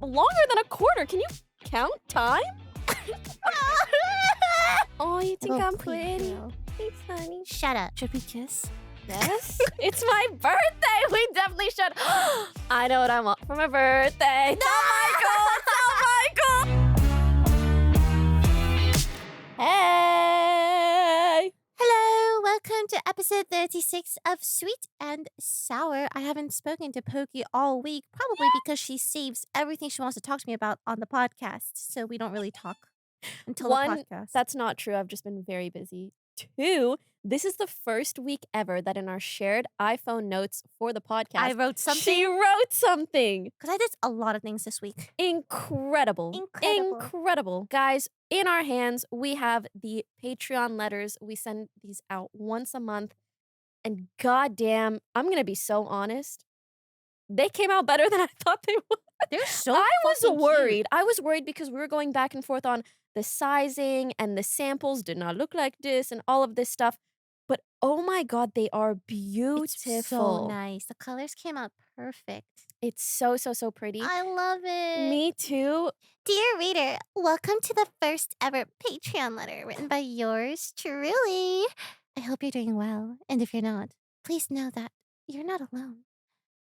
longer than a quarter. Can you count time? Oh, you think I'm pretty? Thanks, honey. Shut up. Should we kiss? Yes. It's my birthday. We definitely should. I know what I want for my birthday. Tell Michael. Hey. Hello, welcome to episode 36 of Sweet and Sour. I haven't spoken to Poki all week, probably because she saves everything she wants to talk to me about on the podcast, so we don't really talk until the podcast. That's not true. I've just been very busy. 2, this is the first week ever that in our shared iPhone notes for the podcast, I wrote something. She wrote something. Because I did a lot of things this week. Incredible. Guys, in our hands, we have the Patreon letters. We send these out once a month. And goddamn, I'm going to be so honest. They came out better than I thought they would. They're so I was worried. cute. I was worried because we were going back and forth on the sizing and the samples did not look like this and all of this stuff. But oh my God, they are beautiful. It's so nice. The colors came out perfect. It's so pretty. I love it. Me too. Dear reader, welcome to the first ever Patreon letter written by yours truly. I hope you're doing well. And if you're not, please know that you're not alone.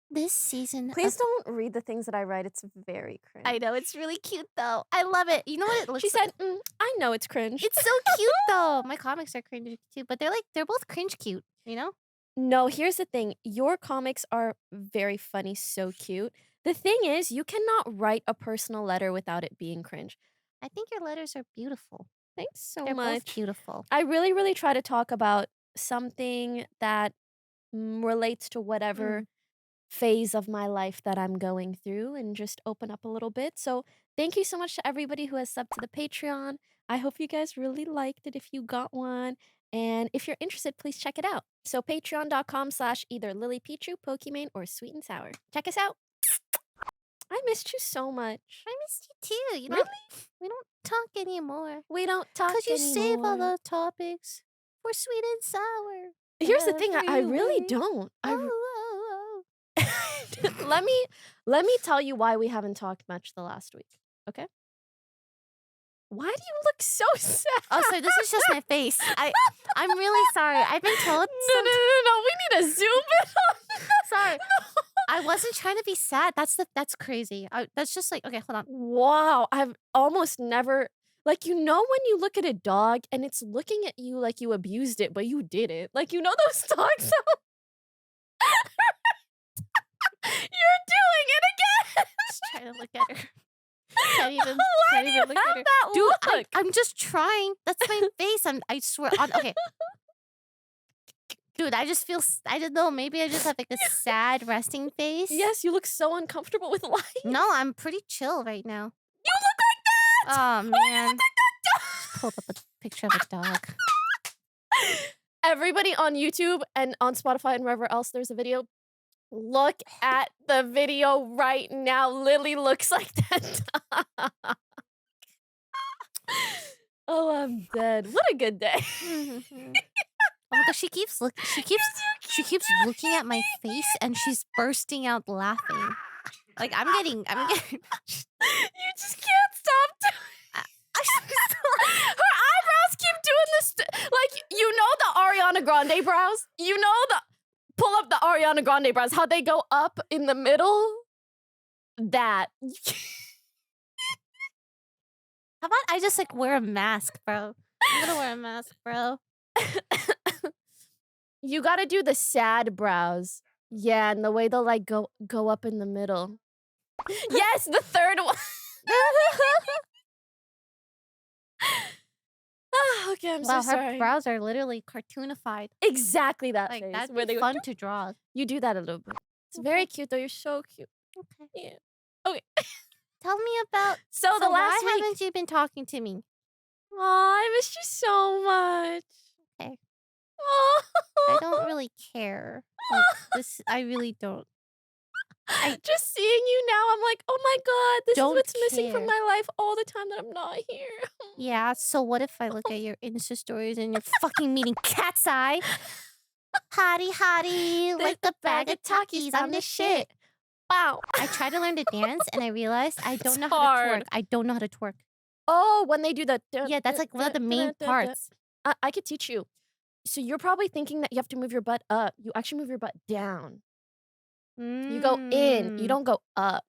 This season Please don't read the things that I write. It's very cringe. I know, it's really cute though. I love it. You know what it looks She said, I know it's cringe. It's so cute though. My comics are cringe too, but they're both cringe cute, you know? No, here's the thing. Your comics are very funny, so cute. The thing is, you cannot write a personal letter without it being cringe. I think your letters are beautiful. Thanks so They're much. both beautiful. I really try to talk about something that relates to whatever phase of my life that I'm going through and just open up a little bit. So thank you so much to everybody who has subbed to the Patreon. I hope you guys really liked it if you got one. And if you're interested, please check it out. So patreon.com/either Lily Pichu, Pokimane, or Sweet and Sour. Check us out. I missed you so much. I missed you too. You know, Really? we don't talk anymore. We don't talk Because you anymore. save all the topics for Sweet and Sour. Here's the thing, I really Everywhere. don't. Oh. Let me tell you why we haven't talked much the last week, okay? Why do you look so sad? Oh, so this is just my face. I'm really sorry. I've been told. No. We need to zoom in on Sorry. I wasn't trying to be sad. That's crazy. That's just like, okay, hold on. Wow, I've almost never, like, you know when you look at a dog and it's looking at you like you abused it, but you didn't. Like, you know those dogs? You're doing it again. Just trying to look at her. Can't even Why do you look at have her. that Dude, look? I'm just trying. That's my face. I swear. Okay. Dude, I just feel. I don't know. Maybe I just have like a sad resting face. Yes, you look so uncomfortable with life. No, I'm pretty chill right now. You look like that. Oh man. Oh, you look like that Just pulled up a picture of a dog. Everybody on YouTube and on Spotify and wherever else there's a video, look at the video right now. Lily looks like that dog. Oh, I'm dead. What a good day. Oh my gosh, she keeps looking looking at my face and she's bursting out laughing. Like I'm getting You just can't stop doing Her eyebrows keep doing this. Like, you know the Ariana Grande brows? You know pull up the Ariana Grande brows, how they go up in the middle? That. How about I just like wear a mask, bro? I'm gonna wear a mask, bro. You gotta do the sad brows. Yeah, and the way they'll like go up in the middle. Yes, the third one. Okay, I'm so sorry. Her brows are literally cartoonified. Exactly that Like face. that'd where be they fun to draw. You do that a little bit. It's very cute though. You're so cute. Okay. Yeah. Okay. Tell me about. So the last why week. haven't you been talking to me? Aw, I missed you so much. Okay. Aw. I don't really care. Like this, I really don't. Just seeing you now, I'm like, oh my God, this Don't is what's missing from care. my life all the time that I'm not here. Yeah. So what if I look at your Insta stories and you're fucking meeting Katseye? Hottie, like a bag of Takis. I'm the shit. Bow. I tried to learn to dance, and I realized I It's don't know how to twerk. hard. I don't know how to twerk. Oh, when they do the Yeah, that's, like, one of the main parts. I could teach you. So you're probably thinking that you have to move your butt up. You actually move your butt down. You go in, you Mm. don't go up.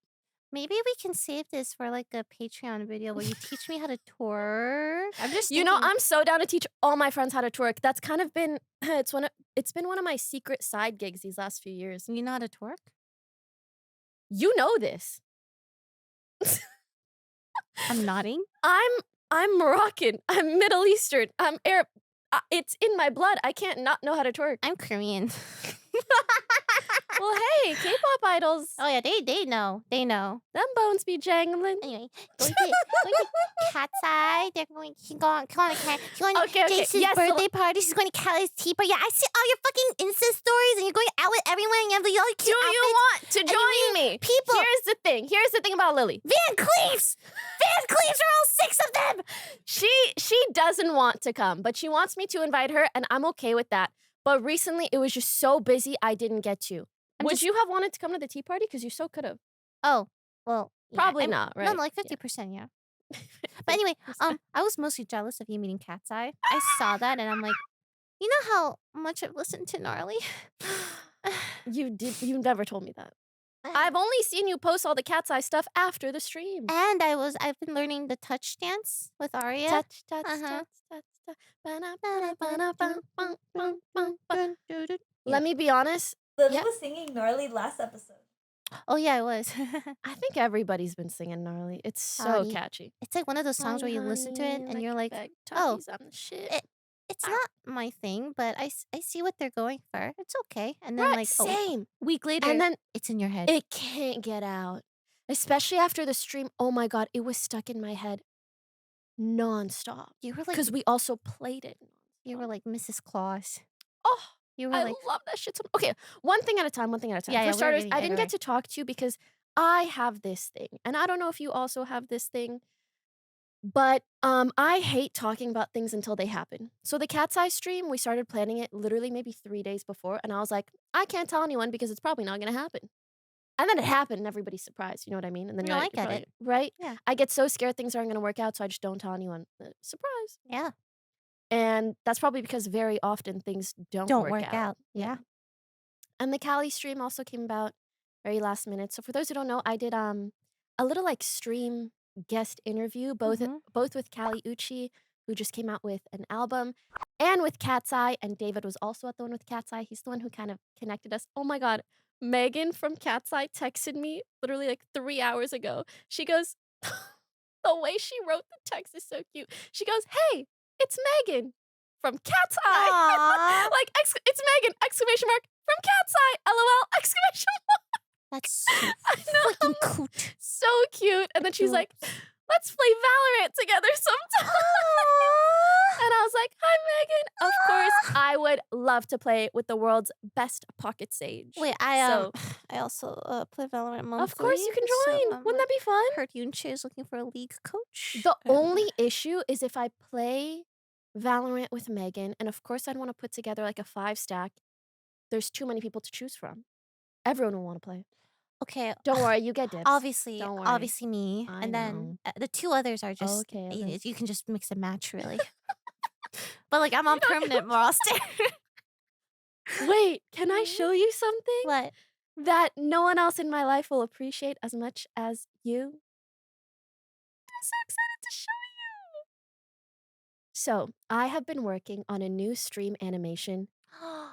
Maybe we can save this for, like, a Patreon video where you teach me how to twerk. I'm just You know, thinking. I'm so down to teach all my friends how to twerk. That's kind of been it's been one of my secret side gigs these last few years. You know how to twerk? You know this. I'm nodding. I'm Moroccan. I'm Middle Eastern. I'm Arab. It's in my blood. I can't not know how to twerk. I'm Korean. Well, hey, K-pop idols. Oh, yeah, they know. They know. Them bones be jangling. Anyway, going to katseye. They're going to go on Okay. Jason's Yes, birthday party. She's going to Callie's tea party. Yeah, I see all your fucking Insta stories, and you're going out with everyone, and you have all your do cute you outfits. want to and you join meet me? people. Here's the thing about Lily. Van Cleefs! Van Cleefs are all 6 of them! She doesn't want to come, but she wants me to invite her, and I'm okay with that. But recently, it was just so busy, I didn't get to. Would you have wanted to come to the tea party? Because you so could have. Oh, well, yeah, Probably not, No, right? like 50%, yeah. But anyway, I was mostly jealous of you meeting Katseye. I saw that, and I'm like, you know how much I've listened to Gnarly? You never told me that. I've only seen you post all the cat's eye stuff after the stream. And I've been learning the touch dance with Aria. Touch, Uh-huh. touch. Let me be honest. Lily Yeah. was singing Gnarly last episode. Oh, yeah, I was. I think everybody's been singing Gnarly. It's so Honey. catchy. It's like one of those songs where you listen to it and you're like, oh, I'm the shit. it's not my thing, but I see what they're going for. It's okay. And then Right, like same. a week later, And then it's in your head. it can't get out. Especially after the stream. Oh my God, it was stuck in my head nonstop. You were like, Because we also played it. you were like Mrs. Claus. Oh, You were I like, love that shit so much. Okay, one thing at a time. Yeah, For we're starters, getting I it didn't right. get to talk to you because I have this thing. And I don't know if you also have this thing, but I hate talking about things until they happen. So the cat's eye stream, we started planning it literally maybe 3 days before, and I was like, I can't tell anyone because it's probably not gonna happen. And then it happened and everybody's surprised, you know what I mean? And then No, you're I like, get probably it. right? Yeah. I get so scared things aren't gonna work out, so I just don't tell anyone. Surprise. Yeah. And that's probably because very often things don't Don't work work out. Yeah. And the Cali stream also came about very last minute. So for those who don't know, I did a little like stream guest interview, Mhm. both with Cali Uchi, who just came out with an album, and with Cat's Eye. And David was also at the one with Cat's Eye. He's the one who kind of connected us. Oh my God. Megan from Cat's Eye texted me literally like 3 hours ago. She goes, the way she wrote the text is so cute. She goes, "Hey, it's Megan from Cat's Eye." Aw. Like, it's Megan! Exclamation mark from Cat's Eye! LOL! Exclamation mark! That's so I know. freaking cute. So cute. And then she's like, let's play Valorant together sometime. And I was like, hi, Megan. Of course, I would love to play with the world's best pocket sage. Wait, So, I also play Valorant monthly. of course you can join. Wouldn't that be fun? Heard Yunche is looking for a league coach. The only issue is if I play Valorant with Megan, and of course I'd want to put together like a 5-stack, there's too many people to choose from. Everyone will want to play. Okay, Don't worry, you get dibs. obviously, Don't worry. obviously me, I and then know. the 2 others are just Okay, you, okay. you can just mix and match really. But like I'm on permanent roster. Wait, can I show you something What? that no one else in my life will appreciate as much as you? I'm so excited to show you. So, I have been working on a new stream animation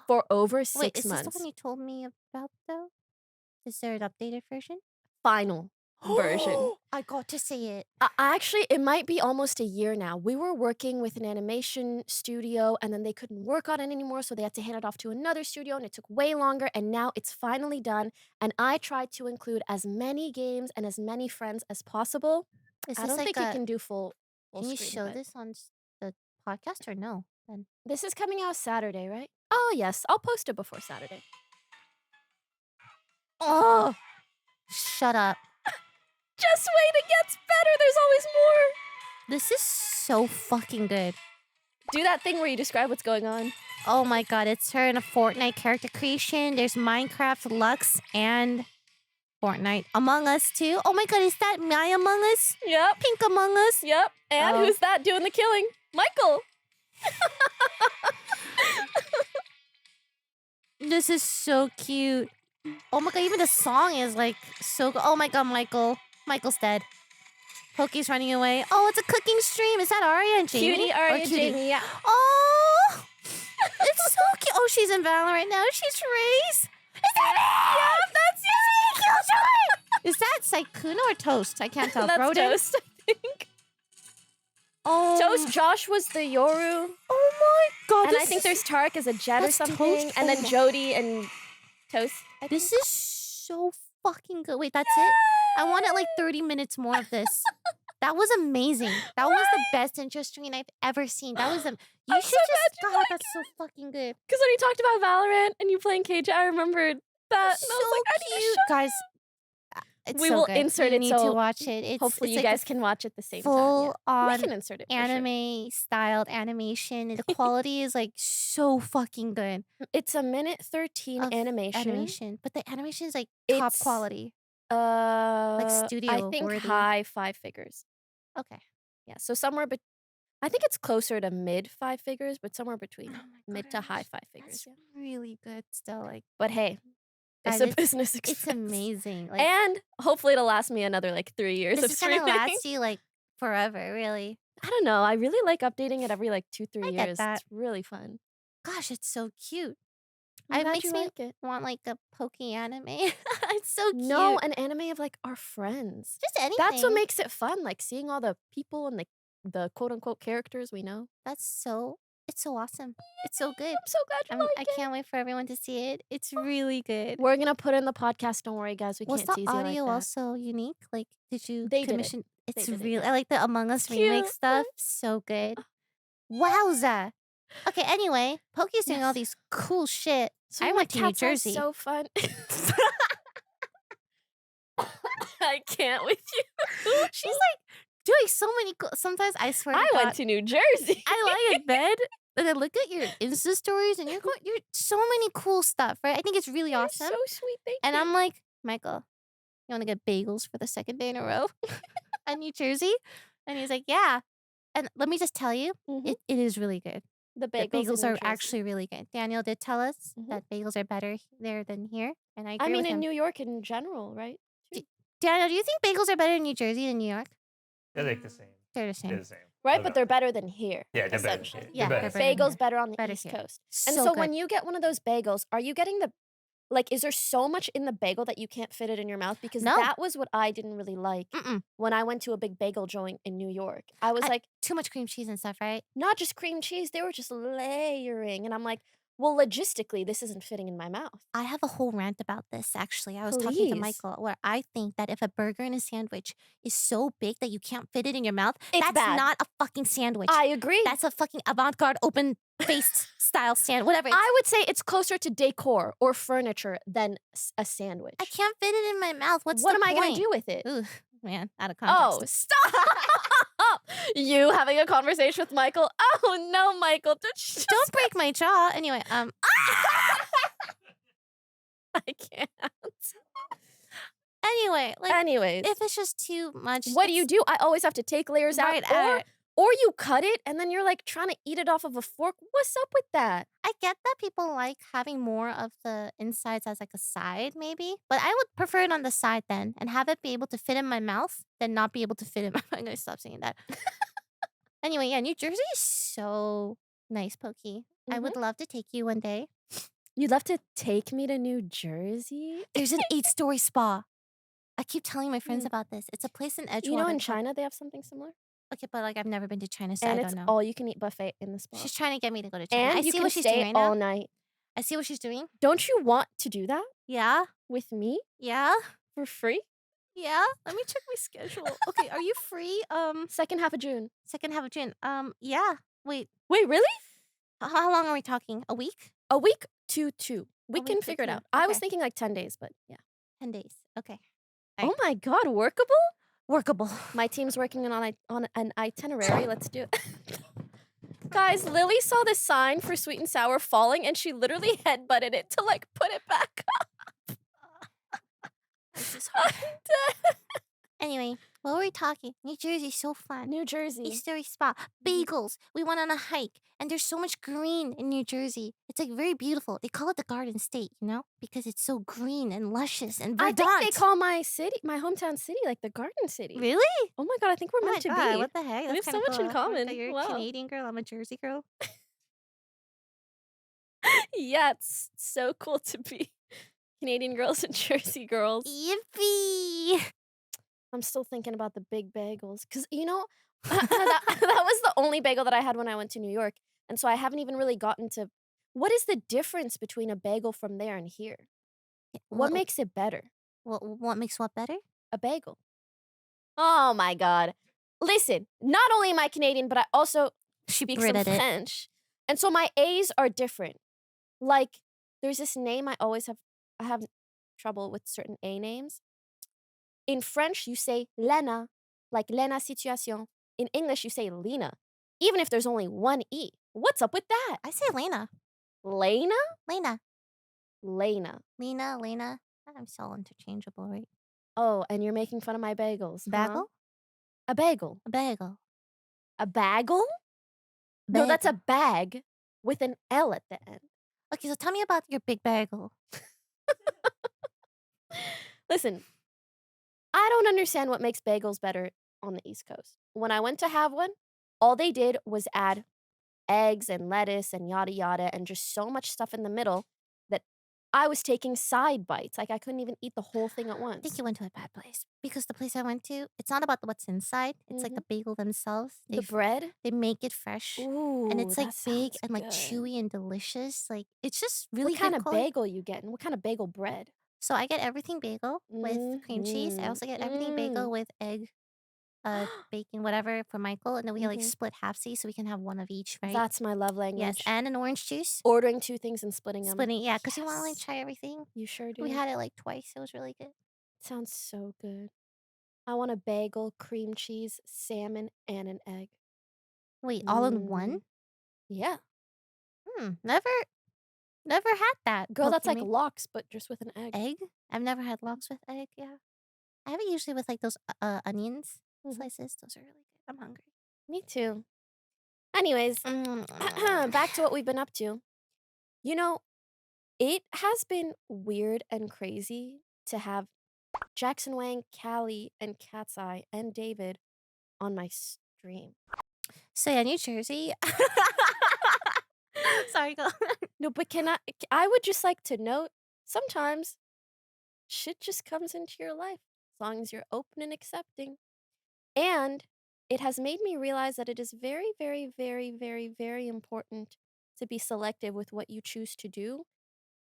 for over 6 Wait, is this months. the one you told me about though? Is there an updated version? Final version. I got to see it. Actually, it might be almost a year now. We were working with an animation studio and then they couldn't work on it anymore, so they had to hand it off to another studio and it took way longer. And now it's finally done. And I tried to include as many games and as many friends as possible. Is I this don't like think you can do full Can you screen, show but this on the podcast or no? Then this is coming out Saturday, right? Oh, yes. I'll post it before Saturday. oh, shut up. Just wait, it gets better. There's always more. This is so fucking good. Do that thing where you describe what's going on. Oh my god, it's her in a Fortnite character creation. There's Minecraft, Lux, and Fortnite. Among Us too. Oh my god, is that my Among Us? Yep. Pink Among Us? Yep. And who's that doing the killing? Michael. This is so cute. Oh my god, even the song is like so good. Oh my god, Michael. Michael's dead. Poki's running away. Oh, it's a cooking stream. Is that Aria and Jamie? Cutie, Aria, Jamie, yeah. Oh, it's so cute. Oh, she's in Valor right now. She's Race. Is that me? Yep, that's you. Killjoy. Is that Saikuna or Toast? I can't tell. That's Broden? Toast, I think. Oh. Toast, Josh was the Yoru. Oh my god. And I think there's Tarek as a Jet or That's something. Toast. And then Jody and Toast. This is so fucking good. Wait, that's it? I wanted like 30 minutes more of this. That was amazing. That was the best intro stream I've ever seen. That was you should just God, that's so fucking good. Because when you talked about Valorant and you playing KJ, I remembered that. So and I was like, I need to cute, show guys. It's we so will good. insert you it need so to watch it. hopefully it's you like guys can watch at the same time. full Yeah. We on can insert it for anime styled animation. The quality is like so fucking good. sure. It's a minute 13 Of animation. but the animation is like top It's, quality. Studio I think worthy. high 5 figures. Okay. Yeah, so somewhere I think it's closer to mid 5 figures, but somewhere between mid to high 5 figures. That's really good still. Like, But hey, guys, it's a business expense. it's amazing. Like, And hopefully it'll last me another like 3 years this of is gonna streaming. last you like forever, really. I don't know. I really like updating it every like 2-3 I years. get that. It's really fun. Gosh, it's so cute. I'm It glad makes you me like it. want like a Poki anime. It's so cute. No, an anime of like our friends. Just anything. That's what makes it fun. Like seeing all the people and the quote unquote characters we know. It's so awesome. It's so good. I'm so glad you like I it. can't wait for everyone to see it. It's really good. We're gonna put it in the podcast. Don't worry, guys. We Was can't the tease you like audio that. also unique? Like, did you They did it. commission? It's They did it, really. yeah. I like the Among Us Cute. remake stuff. So good. Wowza. Okay. Anyway, Poki's doing all Yes. these cool shit. So I went to New Jersey. So fun. I can't with you. She's like doing so many cool. Sometimes I swear. I went to New Jersey. I lie in bed and I look at your Insta stories and you're so many cool stuff, right? I think it's really You're awesome. so sweet. Thank And you. I'm like, Michael, you want to get bagels for the second day in a row at New Jersey? And he's like, yeah. And let me just tell you, Mhm. it is really good. The The bagels, in bagels New are Jersey. actually really good. Daniel did tell us Mhm. that bagels are better there than here. And I agree I mean, with in him. New York in general, right? Daniel, do you think bagels are better in New Jersey than New York? They're like the same. They're the They're same. the same. Right, I but don't they're know. better than here. Yeah, they're better. essentially. Yeah, They're they're better. better. Bagels better on the Better East here. Coast. And So so good. when you get one of those bagels, are you getting the like is there so much in the bagel that you can't fit it in your mouth? Because No. that was what I didn't really like Mm-mm. when I went to a big bagel joint in New York. I was like, Too much cream cheese and stuff, right? not just cream cheese, they were just layering. And I'm like, well, logistically, this isn't fitting in my mouth. I have a whole rant about this, actually. I was talking to Please. Michael, where I think that if a burger and a sandwich is so big that you can't fit it in your mouth, It's that's bad. not a fucking sandwich. I agree. That's a fucking avant-garde, open-faced style sandwich. Whatever. I would say it's closer to decor or furniture than a sandwich. I can't fit it in my mouth. What's what the am I point? going to do with it? Ooh, man, out of Oh, context. stop! You having a conversation with Michael? Oh no, Michael! Don't break my jaw. Anyway, I can't. anyway, like Anyways, if it's just too much, what do you it's do? I always have to take layers right out, out. or you cut it and then you're like trying to eat it off of a fork. What's up with that? I get that people like having more of the insides as like a side, maybe, but I would prefer it on the side then and have it be able to fit in my mouth than not be able to fit in my. I'm gonna stop saying that. Anyway, yeah, New Jersey is so nice, Pokey. I would love to take you one day. You'd love to take me to New Jersey? There's an 8-story spa. I keep telling my friends Mm. about this. It's a place in Edgewater. You know, in called- China they have something similar, Okay, but like I've never been to China, so and I it's don't know. all you can eat buffet in the spa. She's trying to get me to go to China. And I you see can what she's stay doing right all now. night. I see what she's doing. Don't you want to do that Yeah, with me yeah, for free? yeah. Let me check my schedule. Okay, are you free? Second half of June. Second half of June. Yeah. Wait, Wait, really? how long are we talking? A week? A week to 2. We week can to figure it 2. out. I was Okay. thinking like 10 days, but yeah. 10 days. Okay. Oh my God, workable? Workable. My team's working on an itinerary. Let's do it. Guys, Lily saw the sign for sweet and sour falling, and she literally headbutted it to like put it back up. I'm just I'm hard. dead. Anyway, what were we talking? New Jersey's so fun. New Jersey. History spot. Mhm. Bagels. We went on a hike, and there's so much green in New Jersey. It's like very beautiful. They call it the Garden State, because it's so green and luscious and I think they verdant. call my hometown city, like, the Garden City. Really? Oh my god, I think we're Oh meant my to god, be. what the heck? We That's have kind so of much cool. in Oh my god, common. you're a Wow. Canadian girl. I'm a Jersey girl. Yeah, it's so cool to be Canadian girls and Jersey girls. Yippee! I'm still thinking about the big bagels, 'cause, that was the only bagel that I had when I went to New York, and so I haven't even really gotten to what is the difference between a bagel from there and here? What What, makes it better? what makes what better? A bagel. Oh my god. Listen, not only am I Canadian, but I also She speak some Brited it. French, and so my A's are different. Like, there's this name I have trouble with certain A names. In French, you say Lena, like Lena Situation. In English, you say Lena, even if there's only one E. What's up with that? I say Lena. Lena? Lena. Lena. Lena, Lena. I'm so interchangeable, right? Oh, and you're making fun of my bagels, huh? Bagel? A bagel. A bagel. A bagel? No, that's a Bagel. bag with an L at the end. Okay, so tell me about your big bagel. Listen, I don't understand what makes bagels better on the East Coast. When I went to have one, all they did was add eggs and lettuce and yada yada and just so much stuff in the middle that I was taking side bites. Like I couldn't even eat the whole thing at I think once. you went to a bad place because the place I went to, it's not about what's inside. It's like Mhm. the bagel themselves. The bread? They make it fresh, and Ooh, it's like that big sounds and like good. chewy and delicious. Like it's just What really kind good of quality. bagel you getting? What kind of bagel bread? So I get everything bagel with cream cheese. I Mhm. also get everything bagel Mm. with egg, bacon, whatever for Michael, and then we like Mhm. split halfsies so we can have one of each, right? That's my love Yes, language. and an orange juice. Ordering 2 things and splitting them. Splitting, yeah, because you want to like Yes. try everything. You sure We do. had it like twice. It was really good. Sounds so good. I want a bagel, cream cheese, salmon, and an egg. Wait, all in one? Mm. Yeah. Never had that. Girl, that's like Pokemon lox, but just with an egg. egg. I've never had lox with egg. Yeah, I have it usually with like those onions Mhm. slices. Those are really good. I'm hungry. Me too. Anyways, Mm. back to what we've been up to. You know, it has been weird and crazy to have Jackson Wang, Callie, and Katseye and David on my stream. So yeah, New Jersey. Sorry, go. No, but I would just like to note sometimes shit just comes into your life as long as you're open and accepting. And it has made me realize that it is very, very, very, very, very important to be selective with what you choose to do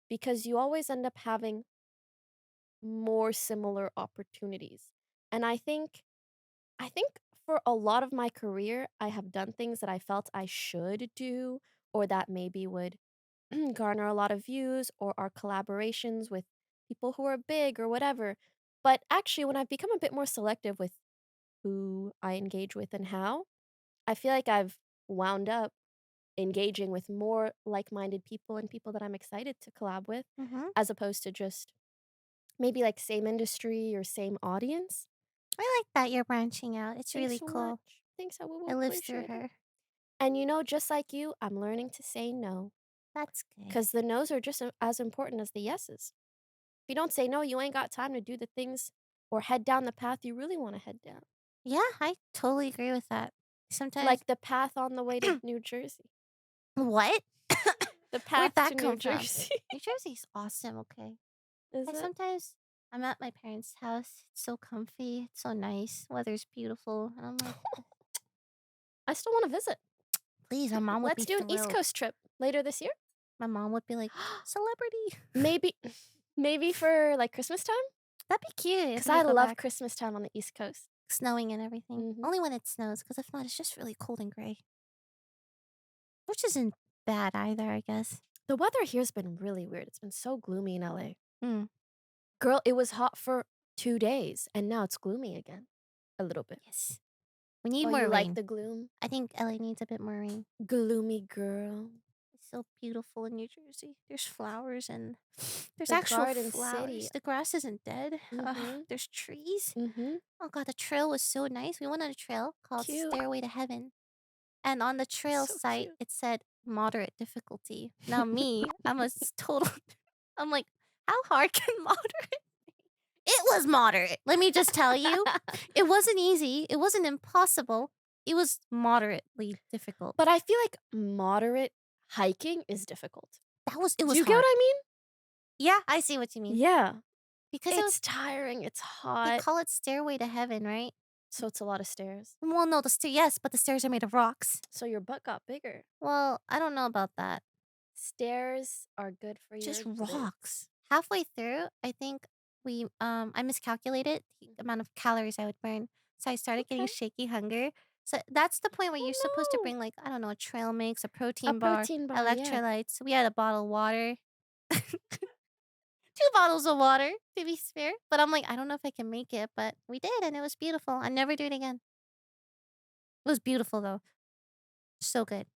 because you always end up having more similar opportunities. And I think for a lot of my career, I have done things that I felt I should do or that maybe would garner a lot of views or are collaborations with people who are big or whatever. But actually, when I've become a bit more selective with who I engage with and how, I feel like I've wound up engaging with more like minded people and people that I'm excited to collab with, Hmm. as opposed to just maybe like same industry or same audience. I like that you're branching out. It's Thanks really so cool. much. Thanks, I will I lived through appreciate it. her. And just like you, I'm learning to say no That's good. because the no's are just as important as the yeses. If you don't say no, you ain't got time to do the things or head down the path you really want to head down. Yeah, I totally agree with that. Sometimes, Like the path on the way to New Jersey. what? The Where'd path to that New come from? Jersey. New Jersey's awesome. Okay. Is I it? sometimes I'm at my parents' house. It's so comfy. It's so nice. Weather's beautiful. And I'm like, I still want to visit. please, my mom would be Let's do an East thrilled. Coast trip later this year. My mom would be like, celebrity. Maybe maybe for like Christmas time? That'd be cute if Cuz we I go love back. Christmas time on the East Coast. Snowing and everything. Mhm. Only when it snows, because if not, it's just really cold and gray. Which isn't bad either, I guess. The weather here's been really weird. It's been so gloomy in LA. Mm, Girl, it was hot for 2 days and now it's gloomy again a little bit. yes. We need Oh, more you like rain. the gloom? I think LA needs a bit more rain. Gloomy girl. It's so beautiful in New Jersey. There's flowers and there's The actual Garden flowers. City. The grass isn't dead. Mhm. There's trees. Mhm. Oh god, the trail was so nice. We went on a trail called Cute. Stairway to Heaven. And on the trail So site, cute. it said moderate difficulty. Now me, I'm a total I'm like, how hard can moderate? It was moderate. Let me just tell you. It wasn't easy. It wasn't impossible. It was moderately difficult. But I feel like moderate hiking is difficult. It Do was you get what hard. I mean? Yeah, I see what you mean. Yeah. Because It's tiring, it's they hot, call it Stairway to Heaven, right? so it's a lot of stairs. Well, no, yes, but the stairs are made of rocks. So your butt got bigger. Well, I don't know about that. Stairs are good for Just your rocks. glutes. Halfway through, I think I miscalculated the amount of calories I would burn. So I started getting Okay. shaky hunger. So that's the point where you're supposed to Oh, no. bring like, I don't know, a trail mix, a A protein bar, protein bar, yeah. electrolytes. We had a bottle of water. 2 bottles of water, to be fair. But I'm like, I don't know if I can make it, but we did, and it was beautiful. I never do it again. It was beautiful though. So good.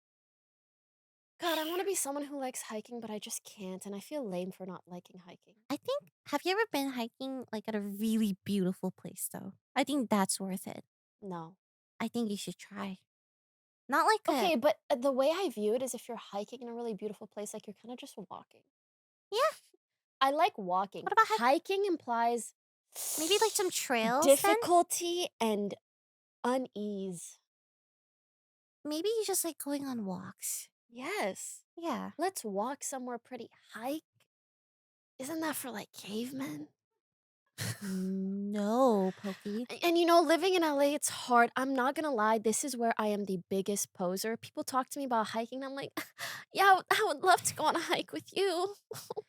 God, I wanna be someone who likes hiking, but I just can't, and I feel lame for not liking hiking. I think have you ever been hiking like at a really beautiful place though? I think that's worth it. No. I think you should try. Not like a Okay, but, the way I view it is if you're hiking in a really beautiful place, like, you're kinda just walking. yeah, I like walking. what about Hiking implies maybe like some trails then? difficulty and unease. Maybe you just like going on walks. Yes. Yeah. Let's walk somewhere pretty. Hike? Isn't that for, like, cavemen? No, Pokey. And living in LA, it's hard. I'm not gonna lie, this is where I am the biggest poser. People talk to me about hiking, and I'm like, "Yeah, I would love to go on a hike with you."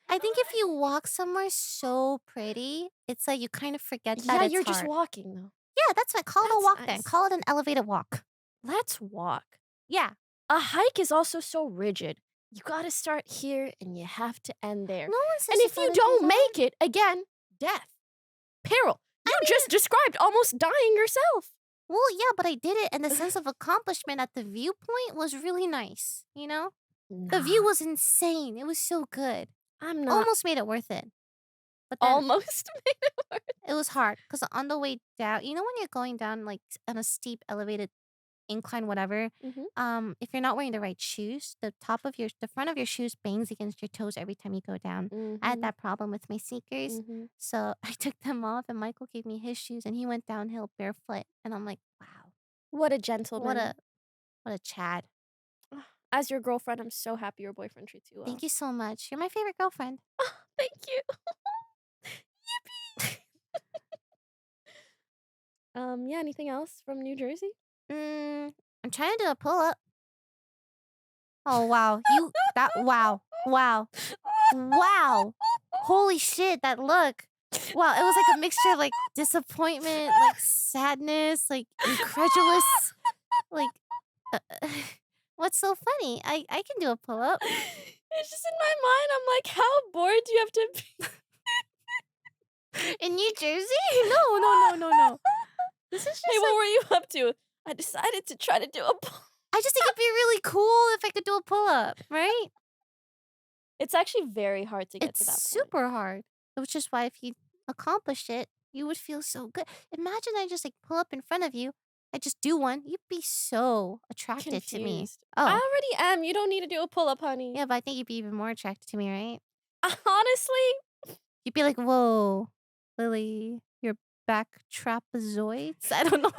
I think if you walk somewhere so pretty, it's like you kind of forget that Yeah, it's you're just hard. walking, though. Yeah, that's fine. Call it a That's walk then. nice. Call it an elevated walk. Let's walk. Yeah. A hike is also so rigid. You gotta start here, and you have to end there. No one And says you if you gotta do don't that. make it, again, death, peril. I You just mean, described almost dying yourself. well, yeah, but I did it, and the sense of accomplishment at the viewpoint was really nice, you know? The view Nah, was insane. It was so good. I'm not Almost made it worth it. But then almost made it work. it was hard because on the way down, you know, when you're going down like on a steep, elevated incline, whatever, Mhm, if you're not wearing the right shoes, the front of your shoes bangs against your toes every time you go down. I had mhm, that problem with my sneakers. mhm. So I took them off and Michael gave me his shoes and he went downhill barefoot. And I'm like, wow, What a what a gentleman. what a Chad. As your girlfriend, I'm so happy your boyfriend treats you Thank well. you so much. You're my favorite girlfriend. Thank you. Yippee. Yeah, anything else from New Jersey? I'm trying to do a pull up. Oh wow. Wow. Wow. Wow. Holy shit, that look. Wow, it was like a mixture of like disappointment, like sadness, like incredulous, like what's so funny? I can do a pull up. It's just in my mind, I'm like, how bored do you have to be? In New Jersey? No, no, no, no, no. This is Hey, just what like were you up to? I decided to try to do a pull. I just think it'd be really cool if I could do a pull up, right? It's actually very hard to get It's to that point. super hard. Which is why if you accomplish it, you would feel so good. Imagine I just like pull up in front of you. I just do one. You'd be so attracted to me. Confused. I Oh, already am. You don't need to do a pull-up, honey. yeah, but I think you'd be even more attracted to me, right? Honestly, You'd be like, whoa, Lily, your back trapezoids? I don't know.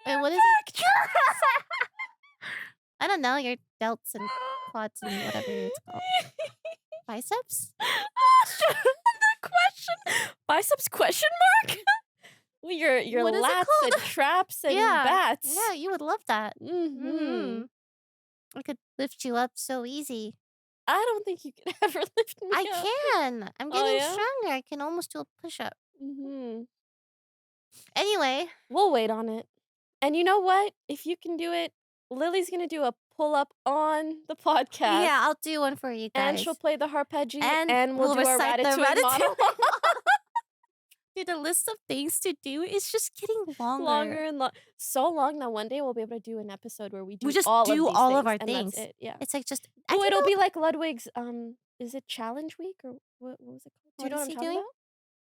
Wait, what is it? I don't know. Your delts and quads and whatever it's called. Biceps? the question. Biceps question mark? Well, your What is it lats and called? traps and Yeah. bats. Yeah, you would love that. Mhm. I could lift you up so easy. I don't think you could ever lift me I up. can. I'm Oh, getting yeah? stronger. I can almost do a push up. Mhm. Anyway, We'll wait on it. And you know what? If you can do it, Lily's gonna do a pull-up on the podcast, yeah, I'll do one for you and she'll guys. play the harpeggi, And and we'll we'll do our recite the Ratatouille Ratatouille. monologue. Dude, the list of things to do is just getting Longer longer. and so long that one day we'll be able to do an episode where we We do just all of do these all of things, our and that's things. it, yeah. It's like just I Well, do it'll know be like Ludwig's, is it challenge week or what was it called? Do you what know what is I'm he talking doing? about?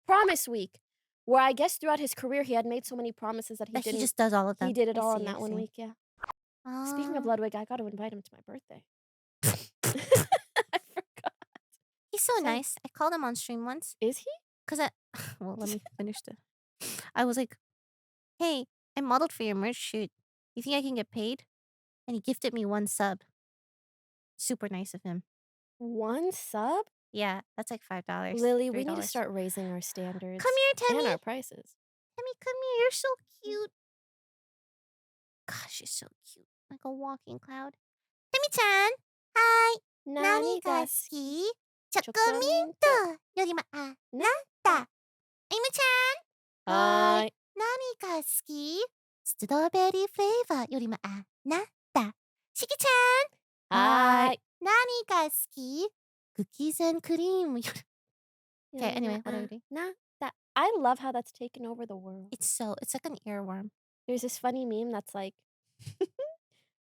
Promise week, where I guess throughout his career, he had made so many promises that That he just does all of he them. did it I all in see, I that one see. week, yeah. Speaking of Uh, Ludwig, I gotta invite him to my birthday. I forgot. he's so So, nice. I called him on stream once is he? because I well, let me finish the I was like, "Hey, I modeled for your merch shoot. You think I can get paid?" And he gifted me 1 sub. Super nice of him. 1 sub? Yeah, that's like $5, Lily, we need to $3. start raising our Come standards here, and Temmy. our prices. Temmy, come here. You're so cute. Gosh, you're so cute. Like a walking cloud. Temmy-chan. Hi. 何 何がが好好き？きチョコチョコミミント。ントよりもあななた。た。Amy-chan. はーい。はーい。何が好きストロベリーフレーバーよりもあなた。しきちゃん。はーい。はーい。何が好きクッキーズクリームより Okay, よりも anyway, what are we あ doing? なた。I love how that's taken over the world. It's like an earworm. There's this funny meme that's like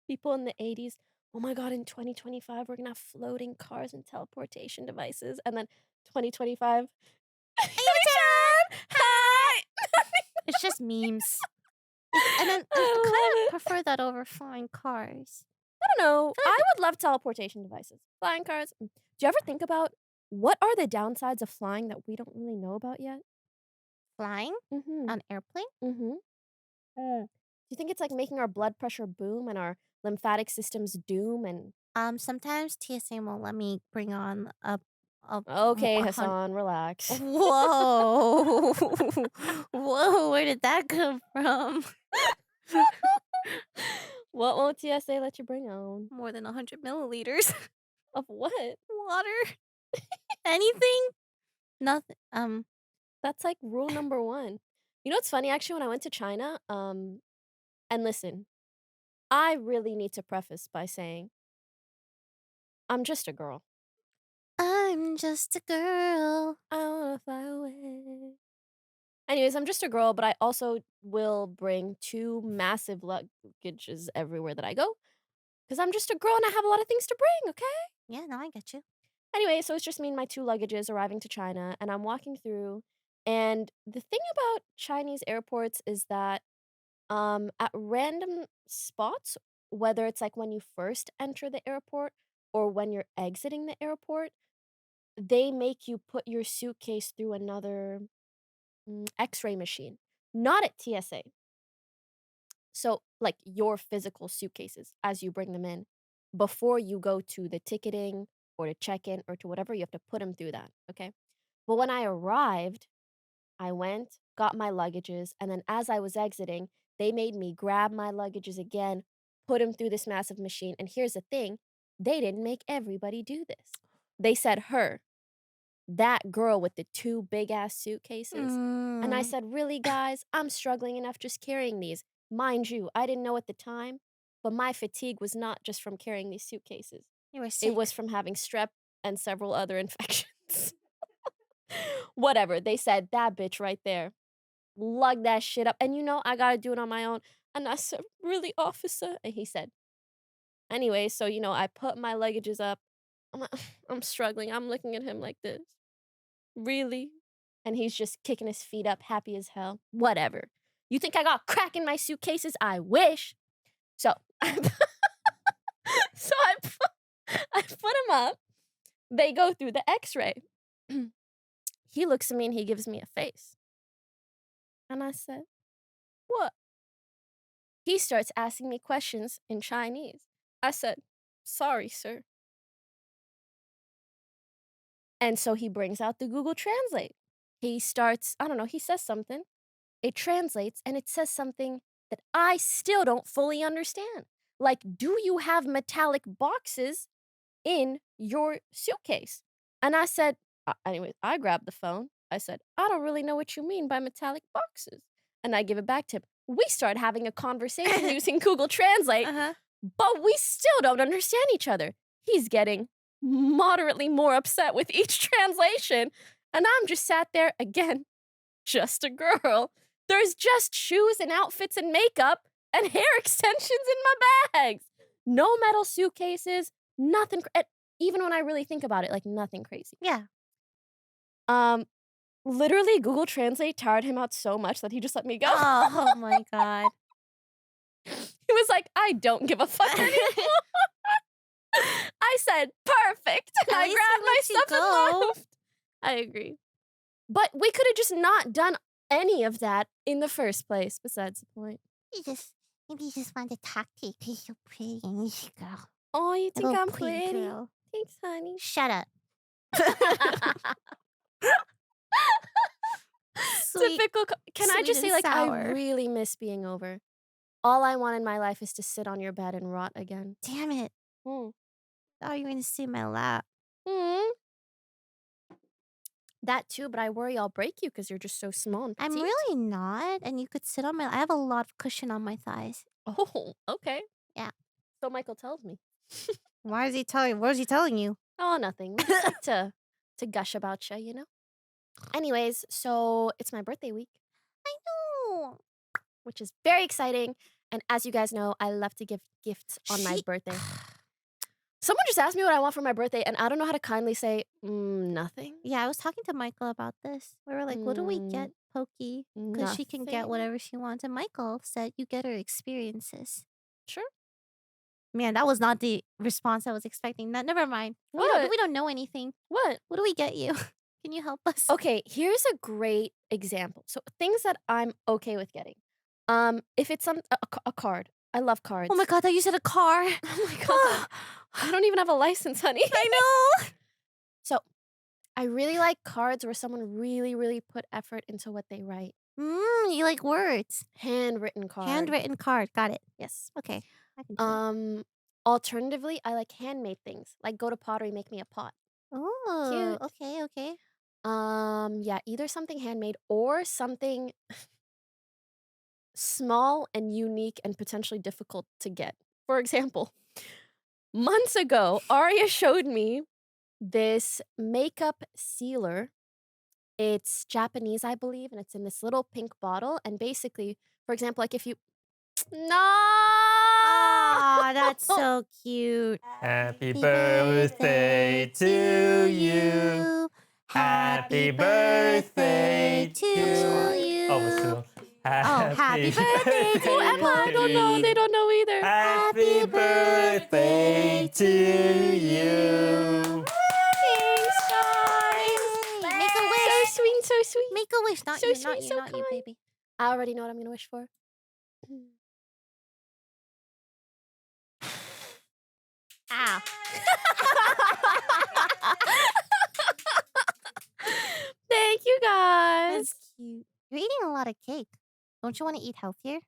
people in the 80s, "Oh my god, in 2025, we're gonna have floating cars and teleportation devices." And then 2025, "Amy-chan, hi!" It's just memes. And then I I kind love of it. prefer that over flying cars. I don't know. I feel I like would love teleportation devices. Flying cars. Do you ever think about what are the downsides of flying that we don't really know about yet? flying Mhm. on airplane. Mhm. Do you think it's like making our blood pressure boom and our lymphatic systems doom and Sometimes TSA won't let me bring on okay, a hun- Hassan, relax. Whoa, whoa! Where did that come from? What won't TSA let you bring on? More than 100 milliliters. Of what? Water? Anything? Nothing. That's like rule number 1. You know what's funny actually when I went to China, and listen, I really need to preface by saying I'm just a girl. I'm just a girl. I wanna fly away. Anyways, I'm just a girl, but I also will bring 2 massive luggages everywhere that I go, because 'cause I'm just a girl and I have a lot of things to bring, okay? Yeah, no, I get you. Anyway, so it's just me and my 2 luggages arriving to China, and I'm walking through, and the thing about Chinese airports is that, at random spots, whether it's, like, when you first enter the airport or when you're exiting the airport, they make you put your suitcase through another, X-ray machine. Not at TSA. So, like, your physical suitcases as you bring them in. Before you go to the ticketing or to check-in or to whatever, you have to put them through that, okay? But when I arrived, I went, got my luggages, and then as I was exiting, they made me grab my luggages again, put them through this massive machine, and here's the thing, they didn't make everybody do this. They said her. That girl with the 2 big ass suitcases. And I Mm, said, "Really, guys? I'm struggling enough just carrying these." Mind you, I didn't know at the time, but my fatigue was not just from carrying these suitcases. you were It was sick. from having strep and several other infections. Whatever, they said, "That bitch right there. Lug that shit up." And you know, I gotta do it on my own. And I said, "Really, officer?" And he said, anyway, so, you know, I put my luggages up. I'm I'm struggling. I'm looking at him like this. "Really?" And he's just kicking his feet up, happy as hell. Whatever. You think I got crack in my suitcases? I wish. So, so I put him up. They go through the X-ray. He looks at me and he gives me a face. And I said, "What?" He starts asking me questions in Chinese. I said, "Sorry, sir." And so he brings out the Google Translate. He starts, I don't know, he says something. It translates and it says something that I still don't fully understand. Like, do you have metallic boxes in your suitcase? And I said, anyway, I grabbed the phone. I said, "I don't really know what you mean by metallic boxes." And I give it back to him. We start having a conversation using Google Translate, Uh-huh. but we still don't understand each other. He's getting moderately more upset with each translation. And I'm just sat there again just a girl. There's just shoes and outfits and makeup and hair extensions in my bags. No metal suitcases, nothing. Even when I really think about it, like nothing crazy. Yeah. Um, Literally, Google Translate tired him out so much that he just let me go. Oh my god. He was like, I don't give a fuck anymore. I said, perfect. And At I least he grabbed my let you stuff and go. left. I agree. But we could have just not done any of that in the first place, besides the point. Maybe you just wanted to talk to you because you're pretty and easy girl. Oh, you think Little I'm pretty pretty? girl. Thanks, honey. Shut up. Sweet, Typical. Can I sweet just say, and like, I sour. really miss being over. All I want in my life is to sit on your bed and rot again. Damn it. Mm. Thought you were gonna sit in my lap. Mm. That too, but I worry I'll break you because you're just so small and I'm petite. really not, and you could sit on my I have a lot of cushion on my thighs. Oh, okay. Yeah. So Michael tells me. Why is he telling you? What is he telling you? Oh, nothing. We just like to gush about you, you know? Anyways, so it's my birthday week, I know. which is very exciting. And as you guys know, I love to give gifts on my She birthday. Someone just asked me what I want for my birthday, and I don't know how to kindly say, nothing. Yeah, I was talking to Michael about this. We were like, what do we get Pokey? Because she can get Nothing. whatever she wants. And Michael said, you get her experiences. Sure. Man, that was not the response I was expecting. Never mind. What? We don't know anything. What? What do we get you? Can you help us? Okay, here's a great example. So things that I'm okay with getting. If it's a card. I love cards. Oh my god, that you said a car. Oh my god. I don't even have a license, honey. I know. So I really like cards where someone really, really put effort into what they write. You like words. Handwritten card. Handwritten card. Got it. Yes. Okay. I can do that. Alternatively, I like handmade things. Like go to pottery, make me a pot. Oh, Cute. okay, okay. Yeah, either something handmade or something small and unique and potentially difficult to get. For example, months ago, Arya showed me this makeup sealer. It's Japanese, I believe, and it's in this little pink bottle. And basically, for example, like if you no, Aw, that's so cute. Happy birthday to you. Happy birthday to you. Oh, we're still. Happy birthday to oh, Emma, I don't know. They don't know either. Happy birthday to you. Thanks, guys. Make a So wish. sweet, so sweet. Make a wish. Not So you, sweet, not you, so not you, kind. baby. I already know what I'm gonna wish for. Ow. Thank you, guys. That's cute. You're eating a lot of cake. Don't you want to eat healthier?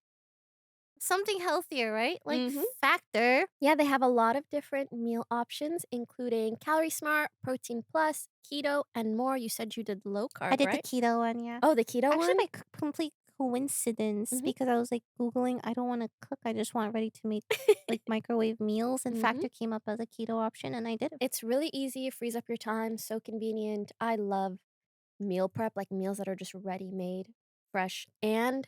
Something healthier, right? Like Factor. Yeah, they have a lot of different meal options, including Calorie Smart, Protein Plus, Keto, and more. You said you did low carb, I did right? the keto one, yeah. Oh, the keto Actually, one? by complete coincidence, because I was like Googling, I don't want to cook. I just want ready to make like microwave meals. And Factor came up as a keto option, and I did it. It's really easy. It frees up your time. So convenient. I love meal prep, like meals that are just ready made, fresh, and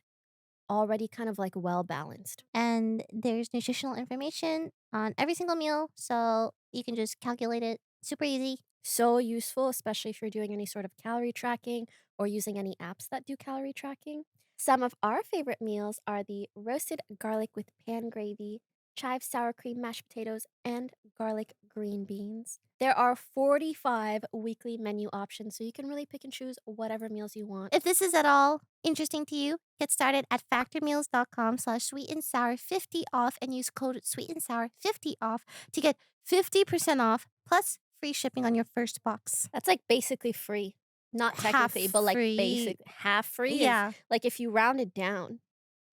already kind of like well balanced. And there's nutritional information on every single meal. So you can just calculate it super easy. So useful, especially if you're doing any sort of calorie tracking or using any apps that do calorie tracking. Some of our favorite meals are the roasted garlic with pan gravy, chive sour cream mashed potatoes, and garlic green beans. There are 45 weekly menu options, so you can really pick and choose whatever meals you want. If this is at all interesting to you, get started at factormeals.com/sweetandsour50 off and use code sweetandsour50 off to get 50% off plus free shipping on your first box. That's like basically free. Not technically, but like free. basic half free. Yeah. Is like if you round it down,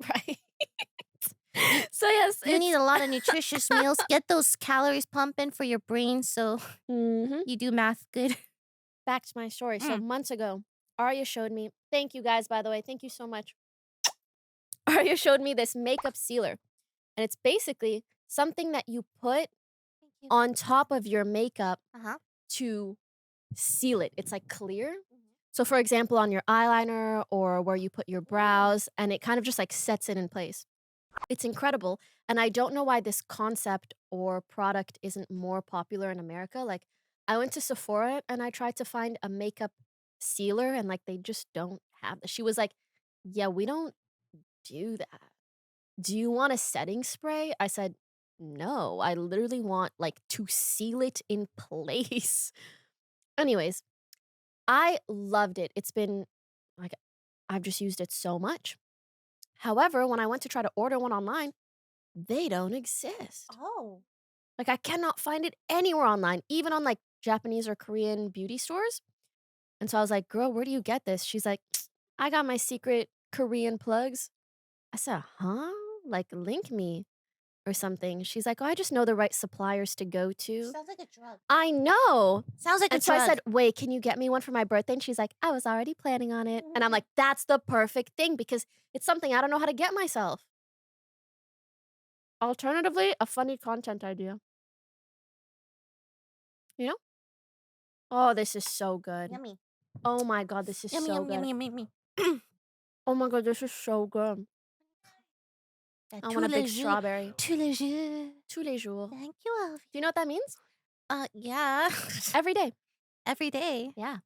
right? So yes, You need a lot of nutritious meals. Get those calories pumping for your brain so you do math good. Back to my story. So months ago, Arya showed me. Thank you guys, by the way. Thank you so much. Arya showed me this makeup sealer, and it's basically something that you put on top of your makeup to seal it. It's like clear. So, for example, on your eyeliner or where you put your brows, and it kind of just, like, sets it in place. It's incredible, and I don't know why this concept or product isn't more popular in America. Like, I went to Sephora and I tried to find a makeup sealer, and, like, they just don't have she was like, "Yeah, we don't do that. Do you want a setting spray?" I said, "No, I literally want, like, to seal it in place." Anyways, I loved it. It's been like, I've just used it so much. However, when I went to try to order one online, they don't exist. Oh. Like, I cannot find it anywhere online, even on, like, Japanese or Korean beauty stores. And so I was like, "Girl, where do you get this?" She's like, "I got my secret Korean plugs." I said, "Huh? Like, link me or something." She's like, "Oh, I just know the right suppliers to go to." Sounds like a drug. I know. Sounds like a And so I drug. said, "Wait, can you get me one for my birthday?" And she's like, "I was already planning on it." And I'm like, "That's the perfect thing because it's something I don't know how to get myself." Alternatively, a funny content idea. You know? Oh, this is so good. Yummy. Oh my god, this is Yummy, so yummy, good. yummy, yummy, yummy. Oh my god, this is so good. I want Tous a big les jours. strawberry. Tous les jours. Tous les jours. Thank you, Olivia. Do you know what that means? Yeah. Every day. Every day. Yeah.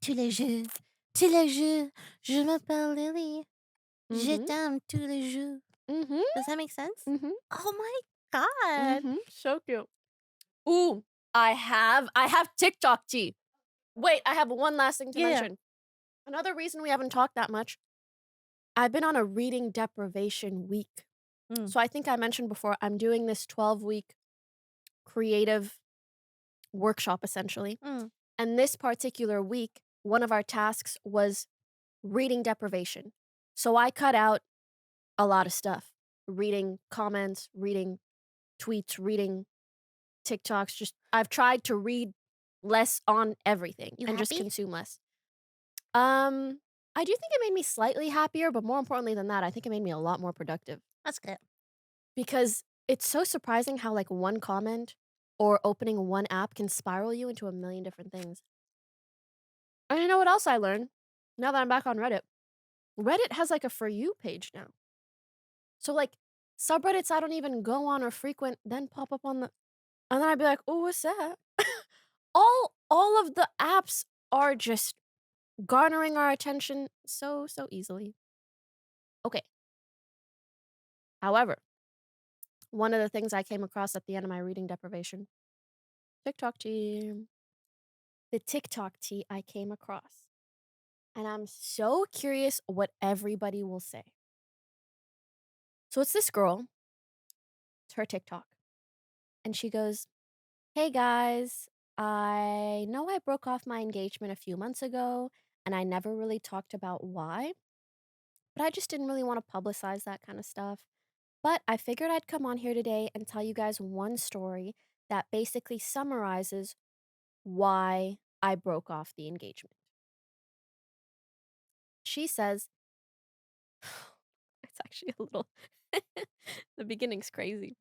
Tous les jours. Tous les jours. Je m'appelle Lily. Je Mhm. t'aime tous les jours. Mhm. Does that make sense? Mhm. Oh my god. Mhm. So cute. Ooh, I have TikTok tea. Wait, I have one last thing to Yeah. mention. Another reason we haven't talked that much. I've been on a reading deprivation week. Mm. So I think I mentioned before, I'm doing this 12-week creative workshop essentially. Mm. And this particular week, one of our tasks was reading deprivation. So I cut out a lot of stuff. Reading comments, reading tweets, reading TikToks. Just I've tried to read less on everything You and just happy? consume less. I do think it made me slightly happier, but more importantly than that, I think it made me a lot more productive. That's good. Because it's so surprising how like one comment or opening one app can spiral you into a million different things. And you know what else I learned? Now that I'm back on Reddit. Reddit has like a For You page now. So like subreddits I don't even go on or frequent then pop up on the and then I'd be like, "Oh, what's that?" all of the apps are just garnering our attention so easily. Okay. However, one of the things I came across at the end of my reading deprivation, TikTok tea. The TikTok tea I came across. And I'm so curious what everybody will say. So it's this girl, it's her TikTok. And she goes, "Hey guys, I know I broke off my engagement a few months ago and I never really talked about why, but I just didn't really want to publicize that kind of stuff. But I figured I'd come on here today and tell you guys one story that basically summarizes why I broke off the engagement." She says, it's actually a little, the beginning's crazy.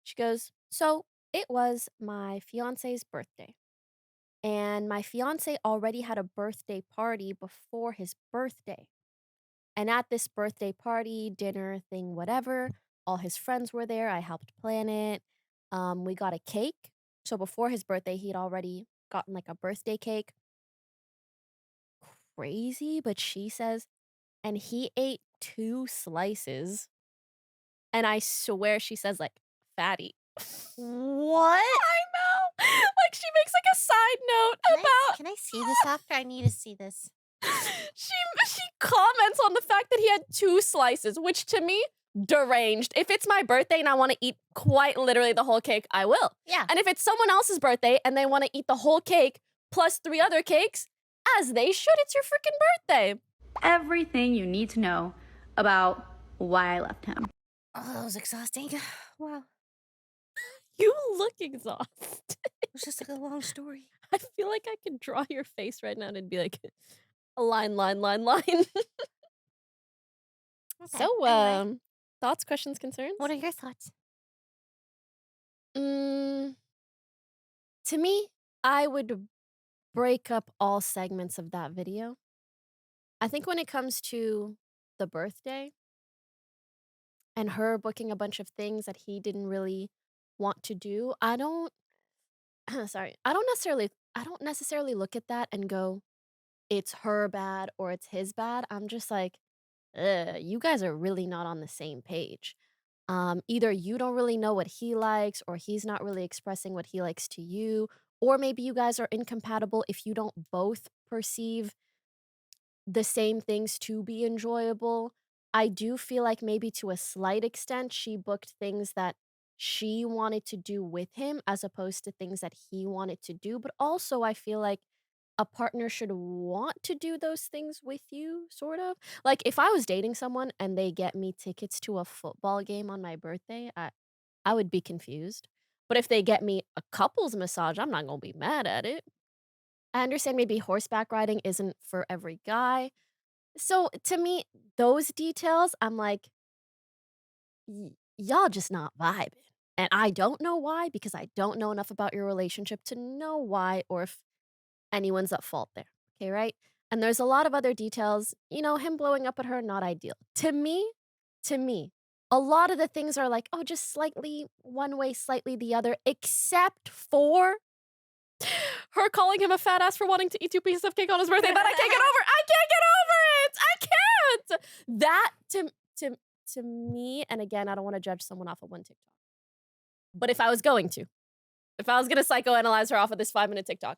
She goes, "So it was my fiance's birthday. And my fiance already had a birthday party before his birthday. And at this birthday party, dinner, thing, whatever, all his friends were there. I helped plan it. We got a cake. So before his birthday, he'd already gotten like a birthday cake. Crazy, but she says, and he ate 2 slices. And I swear she says like fatty." What? I know. Like she makes like a side note about Can I see this after? I need to see this. she comments on the fact that he had 2 slices, which to me, deranged. If it's my birthday and I want to eat quite literally the whole cake, I will. Yeah. And if it's someone else's birthday and they want to eat the whole cake plus 3 other cakes, as they should, it's your freaking birthday. Everything you need to know about why I left him. Oh, that was exhausting. Wow. You look exhausted. It was just like a long story. I feel like I could draw your face right now and it'd be like a line. Okay, So, anyway. thoughts, questions, concerns? What are your thoughts? To me, I would break up all segments of that video. I think when it comes to the birthday and her booking a bunch of things that he didn't really want to do, I don't sorry, I don't necessarily look at that and go, it's her bad or it's his bad. I'm just like, ugh, you guys are really not on the same page. Either you don't really know what he likes, or he's not really expressing what he likes to you, or maybe you guys are incompatible if you don't both perceive the same things to be enjoyable. I do feel like maybe to a slight extent, she booked things that she wanted to do with him as opposed to things that he wanted to do. But also, I feel like a partner should want to do those things with you, sort of. Like if I was dating someone and they get me tickets to a football game on my birthday, I would be confused. But if they get me a couple's massage, I'm not going to be mad at it. I understand maybe horseback riding isn't for every guy. So to me, those details, I'm like, y'all just not vibing. And I don't know why because I don't know enough about your relationship to know why or if anyone's at fault there. Okay, right? And there's a lot of other details, him blowing up at her, not ideal. To me, a lot of the things are like, oh, just slightly one way, slightly the other, except for her calling him a fat ass for wanting to eat 2 pieces of cake on his birthday that I can't get over. I can't get over it. I can't. That to me, and again, I don't want to judge someone off of one TikTok. But if I was going to psychoanalyze her off of this 5-minute TikTok,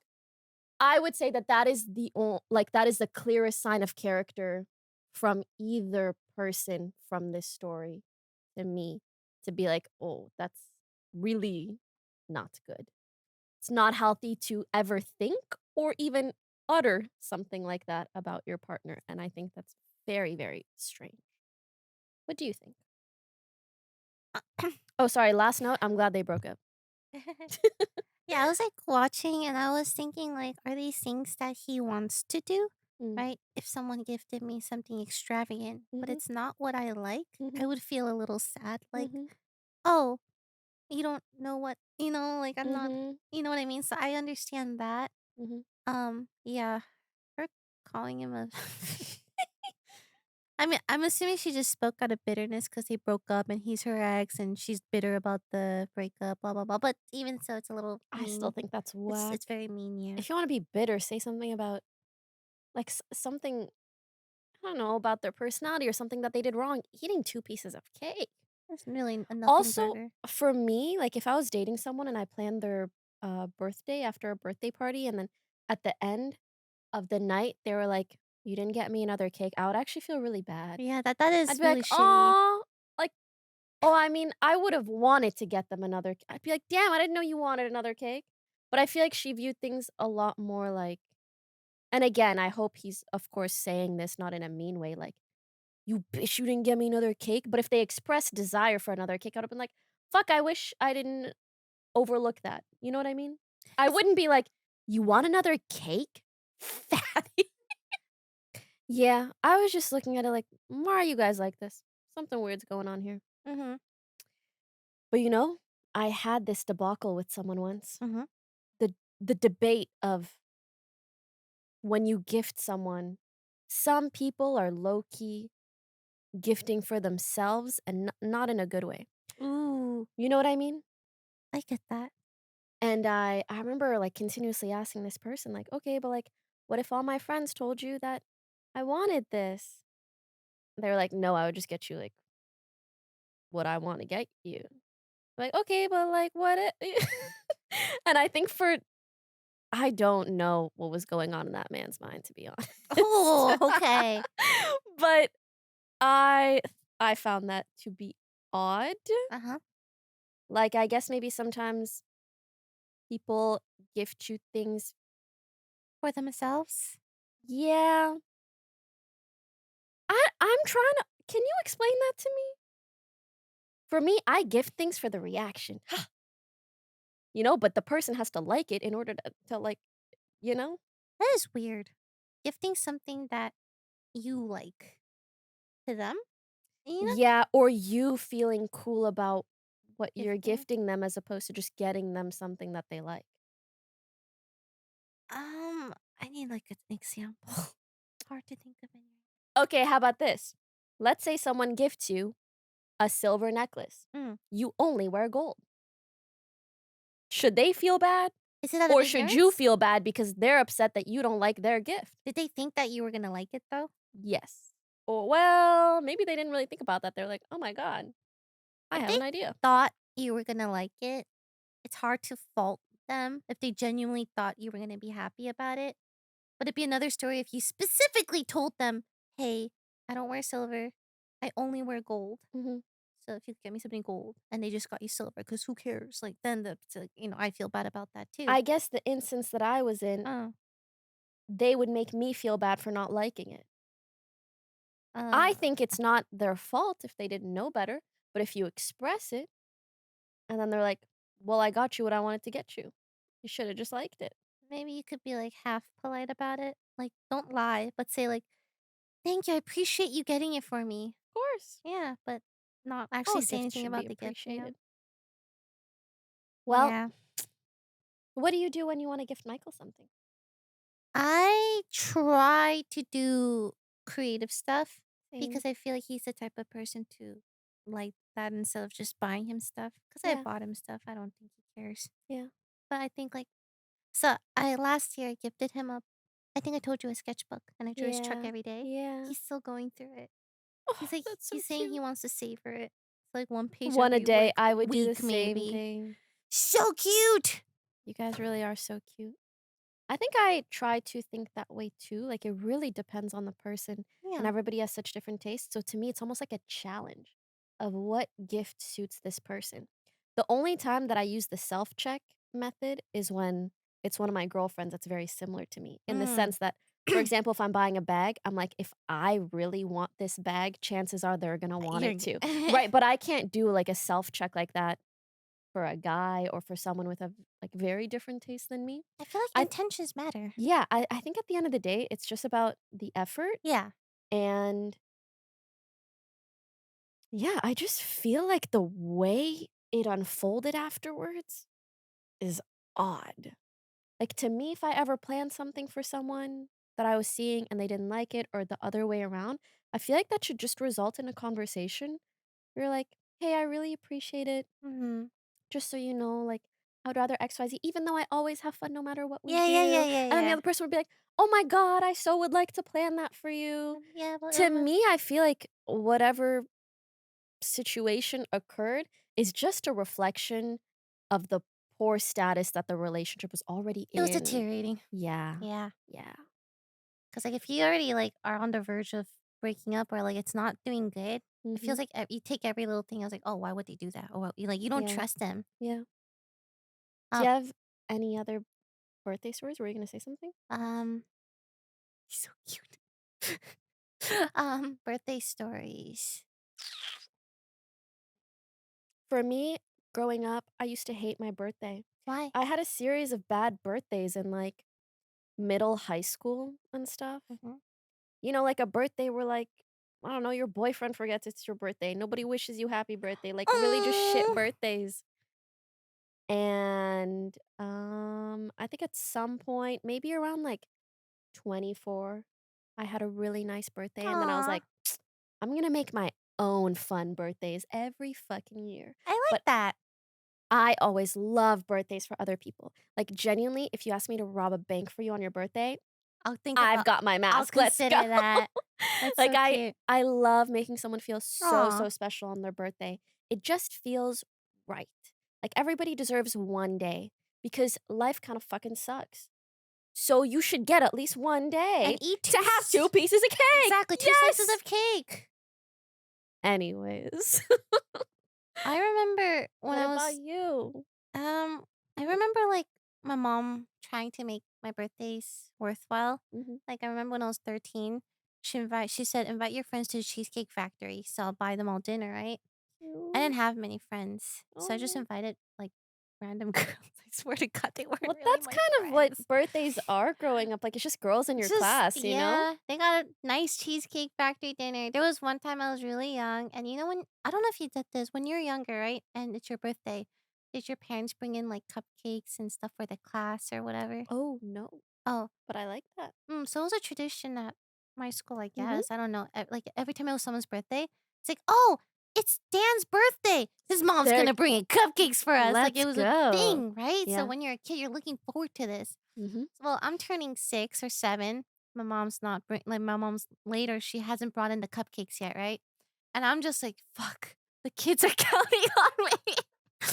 I would say that that is that is the clearest sign of character from either person from this story to me to be like, "Oh, that's really not good." It's not healthy to ever think or even utter something like that about your partner, and I think that's very, very strange. What do you think? Oh, sorry, last note, I'm glad they broke up. Yeah, I was like watching and I was thinking like, are these things that he wants to do? Mm, Right? If someone gifted me something extravagant, but mhm, it's not what I like, I mhm, would feel a little sad. Like, mhm, oh, you don't know what, like I'm not, mhm, you know what I mean? So I understand that. mhm. Yeah, her calling him a I mean, I'm assuming she just spoke out of bitterness because they broke up and he's her ex and she's bitter about the breakup, blah blah blah. But even so, it's a little I still mean. think that's It's whack. very mean, yeah. If you wanna be bitter, say something about, like, something, I don't know, about their personality or something that they did wrong, eating 2 pieces of cake. It's really a nothing Also, burger. for me, like, if I was dating someone and I planned their, birthday after a birthday party, and then at the end of the night, they were like, "You didn't get me another cake," I would actually feel really bad. Yeah, that I'd is be really like, shitty. "Aw," like, oh, I mean, I would've wanted to get them another I'd be like, "Damn, I didn't know you wanted another cake." But I feel like she viewed things a lot more like, and again, I hope he's, of course, saying this not in a mean way, like, "You bitch, you didn't get me another cake." But if they expressed desire for another cake, I would've been like, "Fuck, I wish I didn't overlook that." You know what I mean? I It's wouldn't be like, "You want another cake? Fatty." Yeah, I was just looking at it like, "Why are you guys like this? Something weird's going on here." mhm, But, I had this debacle with someone once. mhm. The debate of when you gift someone, some people are low key gifting for themselves and not in a good way. Ooh, You know what I mean? I get that. And I remember like continuously asking this person like, "Okay, but like what if all my friends told you that I wanted this?" They were like, "No, I would just get you like what I want to get you." Like, "Okay, but like what And I think I don't know what was going on in that man's mind, to be honest. Oh, okay. But I I found that to be odd. Uh-huh. Like, I guess maybe sometimes people gift you things. For themselves? Yeah, I'm trying to, can you explain that to me? For me, I gift things for the reaction, but the person has to like it in order to like, you know? That is weird. Gifting something that you like to them, you know? Yeah, or you feeling cool about what you're Gifting. gifting them as opposed to just getting them something that they like. I need like an example. Hard to think of any. Okay, how about this? Let's say someone gifts you a silver necklace. Mm. You only wear gold. Should they feel bad? Is it out of Or should you ignorance? feel bad because they're upset that you don't like their gift? Did they think that you were gonna like it though? Yes. Or, well, maybe they didn't really think about that. They're like, oh my God, I If have they an idea. thought you were gonna like it, it's hard to fault them if they genuinely thought you were gonna be happy about it. But it'd be another story if you specifically told them, "Hey, I don't wear silver. I only wear gold. Mhm. So if you could get me something gold," and they just got you silver, because who cares? Like then that's like, I feel bad about that too. I guess the instance that I was in, Oh, they would make me feel bad for not liking it. I uh, think it's not their fault if they didn't know better, but if you express it and then they're like, well, I got you what I wanted to get you. You should have just liked it. maybe you could be like half polite about it. Like don't lie, but say like, "Thank you, I appreciate you getting it for me." Of course. Yeah, but not actually All say gifts anything should be about the gift. appreciated. Well, Yeah. what do you do when you want to gift Michael something? I try to do creative stuff Same. because I feel like he's the type of person to like that instead of just buying him stuff. Because I Yeah. bought him stuff, I don't think he cares. Yeah. But I think like so. I last year I gifted him a. I think I told you a sketchbook, and I drew his truck Yeah. every day. Yeah. He's still going through it. Oh, that's so He's saying he cute. wants to savor it. It's like one page One a every day, like I would do the week same maybe. thing. So cute. You guys really are so cute. I think I try to think that way too. Like, it really depends on the person, and Yeah. everybody has such different tastes. So, to me, it's almost like a challenge of what gift suits this person. The only time that I use the self check method is when it's one of my girlfriends that's very similar to me, in the Mm. sense that, for example, if I'm buying a bag, I'm like, if I really want this bag, chances are they're gonna want You're. it too. Right. But I can't do like a self check like that for a guy or for someone with a like very different taste than me. I feel like I intentions matter. yeah, I think at the end of the day, it's just about the effort, Yeah. and yeah, I just feel like the way it unfolded afterwards is odd. Like, to me, if I ever planned something for someone that I was seeing and they didn't like it or the other way around, I feel like that should just result in a conversation. You're like, "Hey, I really appreciate it. Mhm. Just so you know, like, I would rather XYZ, even though I always have fun no matter what we Yeah, yeah, yeah, do." yeah, And then the yeah. other person would be like, "Oh my God, I so would like to plan that for you." Yeah, but To me, I feel like whatever situation occurred is just a reflection of the poor status that the relationship was already it was in. deteriorating. Yeah. Yeah, Yeah. because like, if you already, like, are on the verge of breaking up or, like, it's not doing good, it feels Mhm. like you take every little thing. I was like, "Oh, why would they do that?" Or, you don't Yeah. trust them. Yeah. Do Um you have any other birthday stories? Were you gonna say something? um, he's so cute. Birthday stories. For me, growing up, I used to hate my birthday. Why? I had a series of bad birthdays in, like, middle high school and stuff. Mhm. You know, like a birthday where, like, I don't know, your boyfriend forgets it's your birthday. Nobody wishes you happy birthday. Like, really just shit Mm. birthdays. And I think at some point, maybe around like 24, I had a really nice birthday. And then I was Aw, like, I'm gonna make my own fun birthdays every fucking year. I like But that. I always love birthdays for other people. Like, genuinely, if you ask me to rob a bank for you on your birthday, I'll think I've about got my I'll mask. Let's go. consider that. That's Like, so cute. I love making someone feel so, Aw. so special on their birthday. It just feels right. Like, everybody deserves one day because life kind of fucking sucks. So you should get at least one And day eat to have 2 pieces of cake. exactly, 2 slices Yes! of cake. Anyways, I remember when what I about was you? I remember, like, my mom trying to make my birthdays worthwhile. Mhm. Like, I remember when I was 13, she said, "Invite your friends to the Cheesecake Factory, so I'll buy them all dinner," right? I didn't Cute. have many friends, so I just Oh. invited, like, random girls. I swear to God, they weren't Well, really that's my kind of what friends. birthdays are growing up, like, it's just girls in It's your just class, you know? yeah, they got a nice Cheesecake Factory dinner. There was one time I was really young, and you know when I don't know if you did this, when you're younger, right, and it's your birthday, did your parents bring in, like, cupcakes and stuff for the class or whatever? Oh, no. Oh, but I like that. so it was a tradition at my school, I Mhm. guess. I don't know. Like every time it was someone's birthday, it's like, oh, it's Dan's birthday. His mom's There gonna bring in cupcakes for us. Like it Let's was a go. thing, right? So Yeah. when you're a kid, you're looking forward to this. Mhm. Well, I'm turning 6 or 7. My mom's not like my mom's later. She hasn't brought in the cupcakes yet, right? And I'm just like, fuck. The kids are counting on me.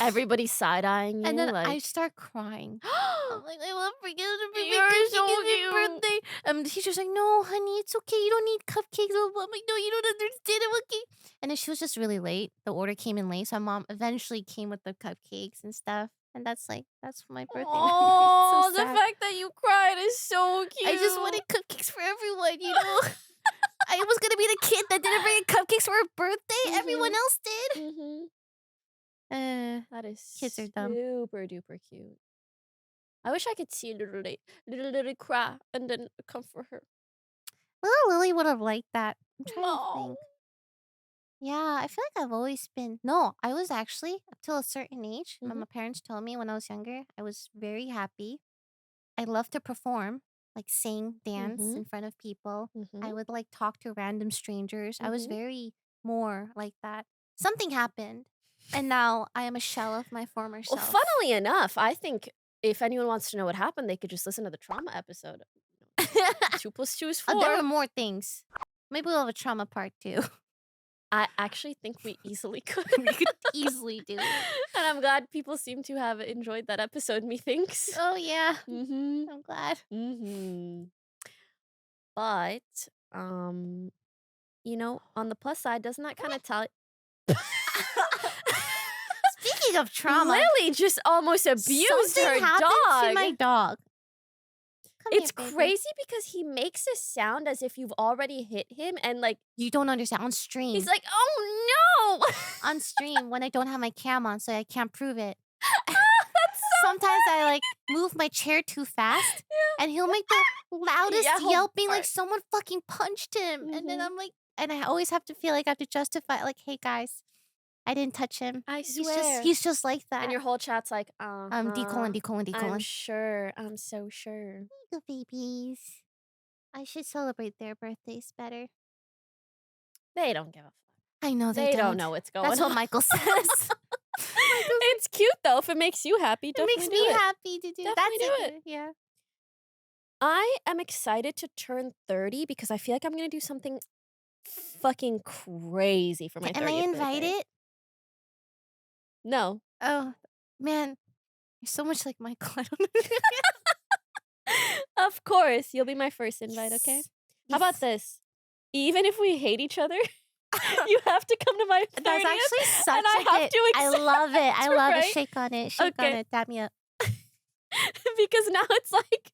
Everybody's side-eyeing And you, then I like, start crying. I'm like, I love forget to bring me You're cupcakes. so It's my cute. birthday. The teacher's like, no, honey, it's okay. You don't need cupcakes. I'm like, no, you don't understand. I'm okay. And then she was just really late. The order came in late. So my mom eventually came with the cupcakes and stuff. And that's my birthday memory. It's so Oh, the sad. fact that you cried is so cute. I just wanted cupcakes for everyone, you know? I was going to be the kid that didn't bring cupcakes for her birthday. Everyone else did. Mhm. That is Kids are dumb. super duper cute. I wish I could see little Lily cry and then comfort her. Little Lily would have liked that. I'm trying to No. think. Yeah, I feel like I've always been. No, I was actually up till a certain age. My parents told me when I was younger, I was very happy. I love to perform, like sing, dance in front of people. I would like talk to random strangers. I was very more like that. Something happened, and now I am a shell of my former Well, self. funnily enough, I think if anyone wants to know what happened, they could just listen to the trauma episode. 2 + 2 is 4. There were more things. Maybe we'll have a trauma part 2. I actually think we easily could. We could easily do it. And I'm glad people seem to have enjoyed that episode, methinks. Oh yeah, Mm-hmm. I'm glad. Mm-hmm. But, you know, on the plus side, doesn't that kind of tell... Speaking of trauma, Lily just almost abused something her happened dog. to my dog. Come It's here, baby. crazy because he makes a sound as if you've already hit him, and like You don't understand. On stream. he's like, "Oh no!" On stream when I don't have my cam on, so I can't prove it. That's so Sometimes I like move my chair too fast, and he'll make the loudest Yeah, he'll yelping like bark. someone fucking punched him. And then Mhm. I'm like, and I always have to feel like I have to justify, like, hey guys, I didn't touch him. I He's swear. he's just like that. And your whole chat's like, Decolon. I'm sure. I'm so sure. The babies. I should celebrate their birthdays better. They don't give a fuck. I know They don't know what's going That's on. what Michael says. It's cute though. If it makes you happy, It definitely makes do me it. happy to do. Definitely That's do it. Yeah. I am excited to turn 30 because I feel like I'm gonna do something fucking crazy for my 30th Am I birthday. invited? No. Oh man, you're so much like Michael. I don't know. Of course, you'll be my first invite, okay? Yes. How about this? Even if we hate each other, you have to come to my 30th. That's actually such and I a have good. to I accept love it. I love it. right? Shake on it. Shake on Okay. it. Dab me up. Because now it's like,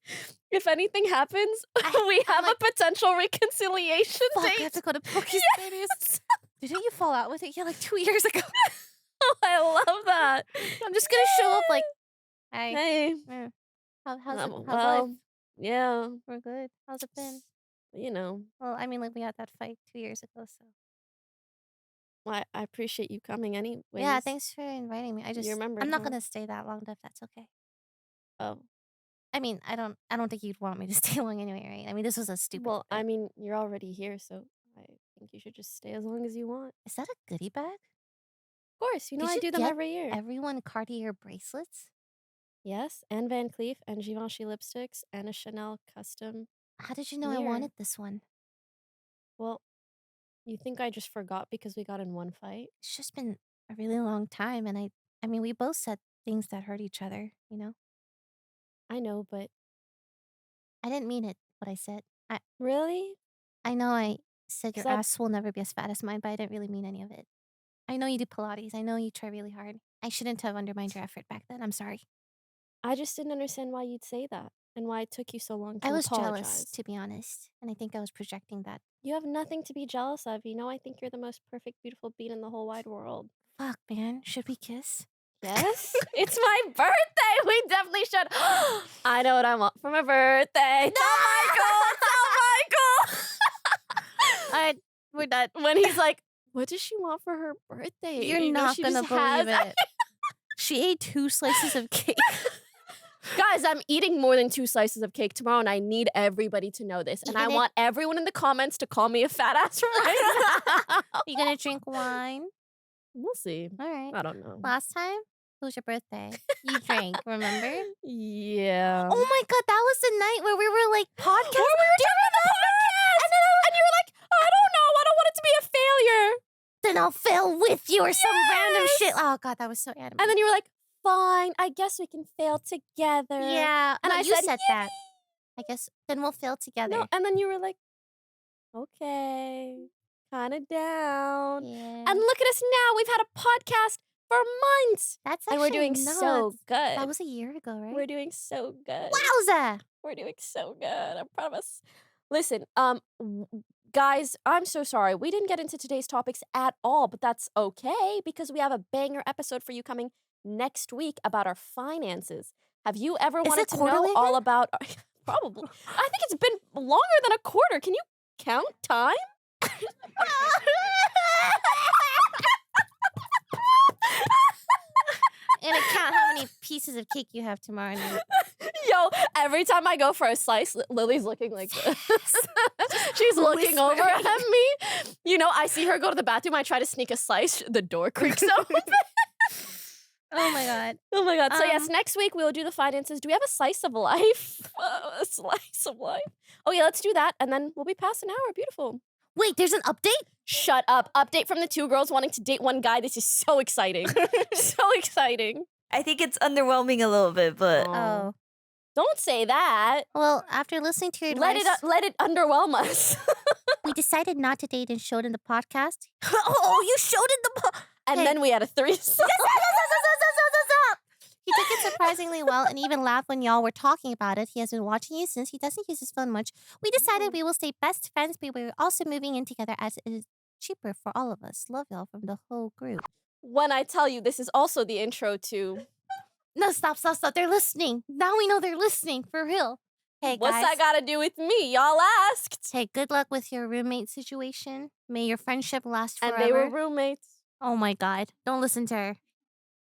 if anything happens, we have a potential reconciliation Fuck, I date. have to go to Poki's birthdays. Didn't you fall out with it? Yeah, like 2 years ago. Oh, I love that. I'm just gonna show up like, hey, Hey. how's life? Well, yeah, We're good. How's it been? you know, Well, I mean, like we had that fight 2 years ago, so. I appreciate you coming anyways. Yeah, thanks for inviting me. remembered, I'm not huh? gonna stay that long, if that's okay. Oh. I mean, I don't think you'd want me to stay long anyway, right? I mean, this was a stupid. Well, I bit. mean, you're already here, so I think you should just stay as long as you want. Is that a goodie bag? Of course, you know Did I you do them get every year. Everyone Cartier bracelets. Yes, and Van Cleef and Givenchy lipsticks and a Chanel custom. How did you know I Mirror. wanted this one? Well, you think I just forgot because we got in one fight? It's just been a really long time, and I mean, we both said things that hurt each other. You know, I know, but I didn't mean it. What I said. really? I know I said your 'Cause I- ass will never be as fat as mine, but I didn't really mean any of it. I know you do Pilates. I know you try really hard. I shouldn't have undermined your effort back then. I'm sorry. I just didn't understand why you'd say that and why it took you so long to I was apologize. jealous, to be honest, and I think I was projecting that. You have nothing to be jealous of. You know, I think you're the most perfect, beautiful being in the whole wide world. Fuck, man. Should we kiss? Yes? It's my birthday. We definitely should. I know what I want for my birthday. Tell Michael. Tell Michael. All right, we're done. When he's like, what does she want for her birthday? You're You know, not she gonna just has- believe it. She ate 2 slices of cake. Guys, I'm eating more than 2 slices of cake tomorrow, and I need everybody to know this. You And I gonna- want everyone in the comments to call me a fat ass right now. You gonna drink wine? We'll see. All right. I don't know. Last time, it was your birthday. You drank, remember? Yeah. Oh my god, that was the night where we were like podcast. Where we were doing the podcast! And you were like, I don't know, I don't want it to be a failure. Then I'll fail with you or some random Yes! shit. Oh god, that was so animated. And then you were like, fine, I guess we can fail together. yeah, And no, I you said, said that. I guess then we'll fail together. No, and then you were like, okay, kind of down. yeah, And look at us now. We've had a podcast for months. that's And actually we're doing nuts. so good. That was a year ago, right? We're doing so good. Wowza! We're doing so good. I'm proud of us. Listen, guys, I'm so sorry. We didn't get into today's topics at all, but that's okay because we have a banger episode for you coming next week about our finances. Have you ever wanted it to know quarterly all again? about probably. I think it's been longer than a quarter. Can you count time? And count how many pieces of cake you have tomorrow night. Yo, every time I go for a slice, Lily's looking like this. She's looking over at me. You know, I see her go to the bathroom. I try to sneak a slice. The door creaks open. Oh my god. Oh my god. So yes, Um, next week we'll do the finances. Do we have a slice of life? A slice of life. Oh yeah, let's do that. And then we'll be past an hour. Beautiful. Wait, there's an update? Shut up. Update from the 2 girls wanting to date one guy. This is so exciting. So exciting. I think it's underwhelming a little bit, but Oh. Don't say that. Well, after listening to your advice, Let it underwhelm us. we decided not to date and showed in the podcast. Oh, you showed in the And Okay. then we had a threesome. He took it surprisingly well and even laughed when y'all were talking about it. He has been watching you since he doesn't use his phone much. We decided we will stay best friends, but we're also moving in together as it is cheaper for all of us. Love y'all from the whole group. When I tell you, this is also the intro to No, stop. They're listening. Now we know they're listening for real. Hey, what's guys. that got to do with me? Y'all asked. Hey, good luck with your roommate situation. May your friendship last forever. And they were roommates. Oh my god. Don't listen to her.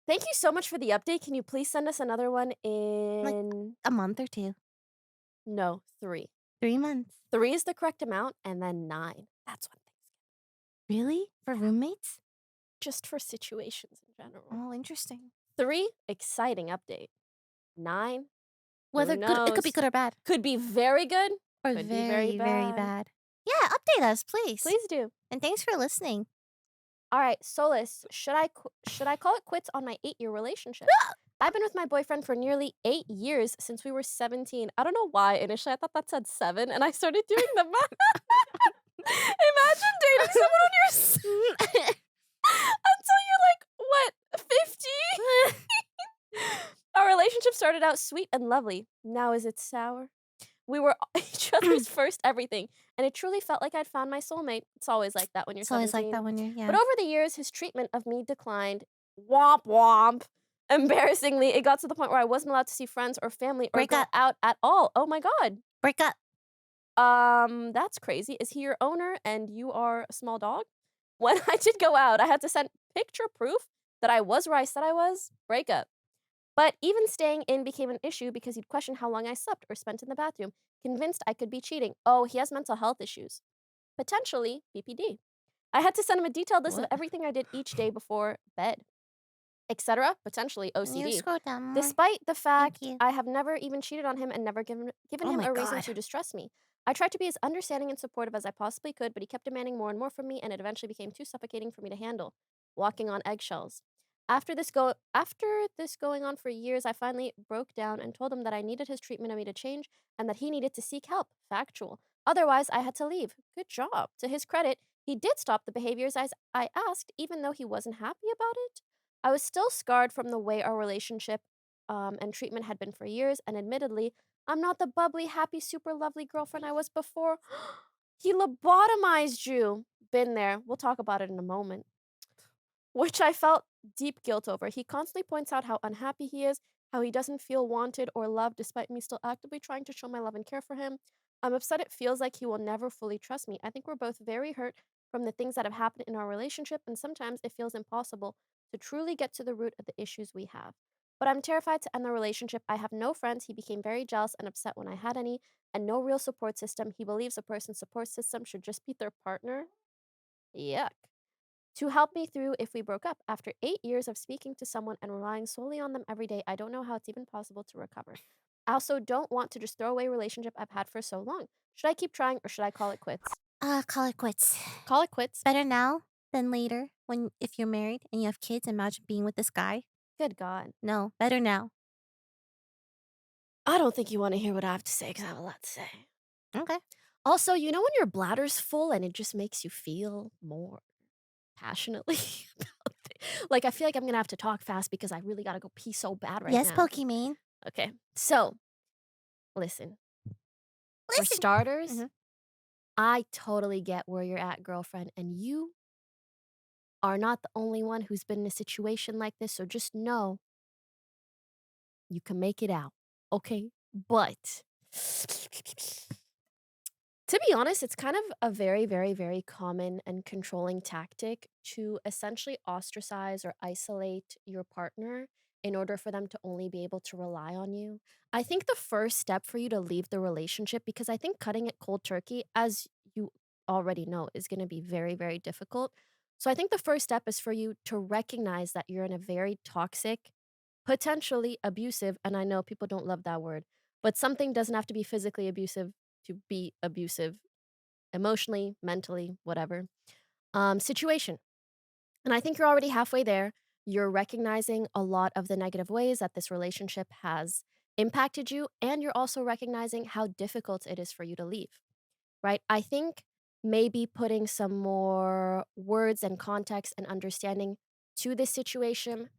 Thank you so much for the update. Can you please send us another one in A month or two. no, 3. 3 months. 3 is the correct amount, and then 9. That's what things Really? For roommates? just for situations in general. Oh, interesting. 3, exciting update. 9, Whether good, it could be knows? good or bad. could be very good. Or Could be very, very very bad. bad. Yeah, update us, please. Please do. And thanks for listening. All right, Solus, should I call it quits on my 8-year relationship? I've been with my boyfriend for nearly 8 years since we were 17. I don't know why. Initially, I thought that said 7, and I started doing the math. Imagine dating someone on your until you're like, what, 50? Our relationship started out sweet and lovely. Now is it sour? We were each other's first everything, and it truly felt like I'd found my soulmate. It's always like that when you're It's always 17. like that when you're, yeah. But over the years, his treatment of me declined. Womp womp. Embarrassingly, it got to the point where I wasn't allowed to see friends or family or Break go up. out at all. Oh my god. Break up. That's crazy. Is he your owner and you are a small dog? When I did go out, I had to send picture proof that I was where I said I was. Break up. But even staying in became an issue because he'd question how long I slept or spent in the bathroom, convinced I could be cheating. Oh, he has mental health issues. Potentially BPD. I had to send him a detailed list of What? everything I did each day before bed, etc. Potentially Can you OCD. scroll down more? Despite the fact you. I have never even cheated on him and never given Oh him my a reason God. to distrust me. I tried to be as understanding and supportive as I possibly could, but he kept demanding more and more from me, and it eventually became too suffocating for me to handle, walking on eggshells. After this going on for years, I finally broke down and told him that I needed his treatment of me to change and that he needed to seek help. Factual. Otherwise, I had to leave. Good job. To his credit, he did stop the behaviors as I asked, even though he wasn't happy about it. I was still scarred from the way our relationship and treatment had been for years, and admittedly, I'm not the bubbly, happy, super lovely girlfriend I was before. He lobotomized you. Been there. We'll talk about it in a moment. Which I felt deep guilt over. He constantly points out how unhappy he is, how he doesn't feel wanted or loved despite me still actively trying to show my love and care for him. I'm upset it feels like he will never fully trust me. I think we're both very hurt from the things that have happened in our relationship, and sometimes it feels impossible to truly get to the root of the issues we have. but I'm terrified to end the relationship. I have no friends. He became very jealous and upset when I had any, and no real support system. He believes a person's support system should just be their partner. Yuck. To help me through if we broke up. After 8 years of speaking to someone and relying solely on them every day, I don't know how it's even possible to recover. I also don't want to just throw away a relationship I've had for so long. Should I keep trying or should I call it quits? Call it quits. Call it quits. Better now than later when if you're married and you have kids. Imagine being with this guy. Good God. No, better now. I don't think you want to hear what I have to say because I have a lot to say. Okay. Also, you know when your bladder's full and it just makes you feel more passionately about things? Like, I feel like I'm going to have to talk fast because I really got to go pee so bad right Yes, now. Pokimane. Okay, so listen. For starters, I totally get where you're at, girlfriend, and you are not the only one who's been in a situation like this, so just know you can make it out, okay? But to be honest, it's kind of a very, very, very common and controlling tactic to essentially ostracize or isolate your partner in order for them to only be able to rely on you. I think the first step for you to leave the relationship, because I think cutting it cold turkey, as you already know, is going to be very, very difficult. So I think the first step is for you to recognize that you're in a very toxic, potentially abusive, and I know people don't love that word, but something doesn't have to be physically abusive to be abusive, emotionally, mentally, whatever, situation. And I think you're already halfway there. You're recognizing a lot of the negative ways that this relationship has impacted you, and you're also recognizing how difficult it is for you to leave, right? I think maybe putting some more words and context and understanding to this situation,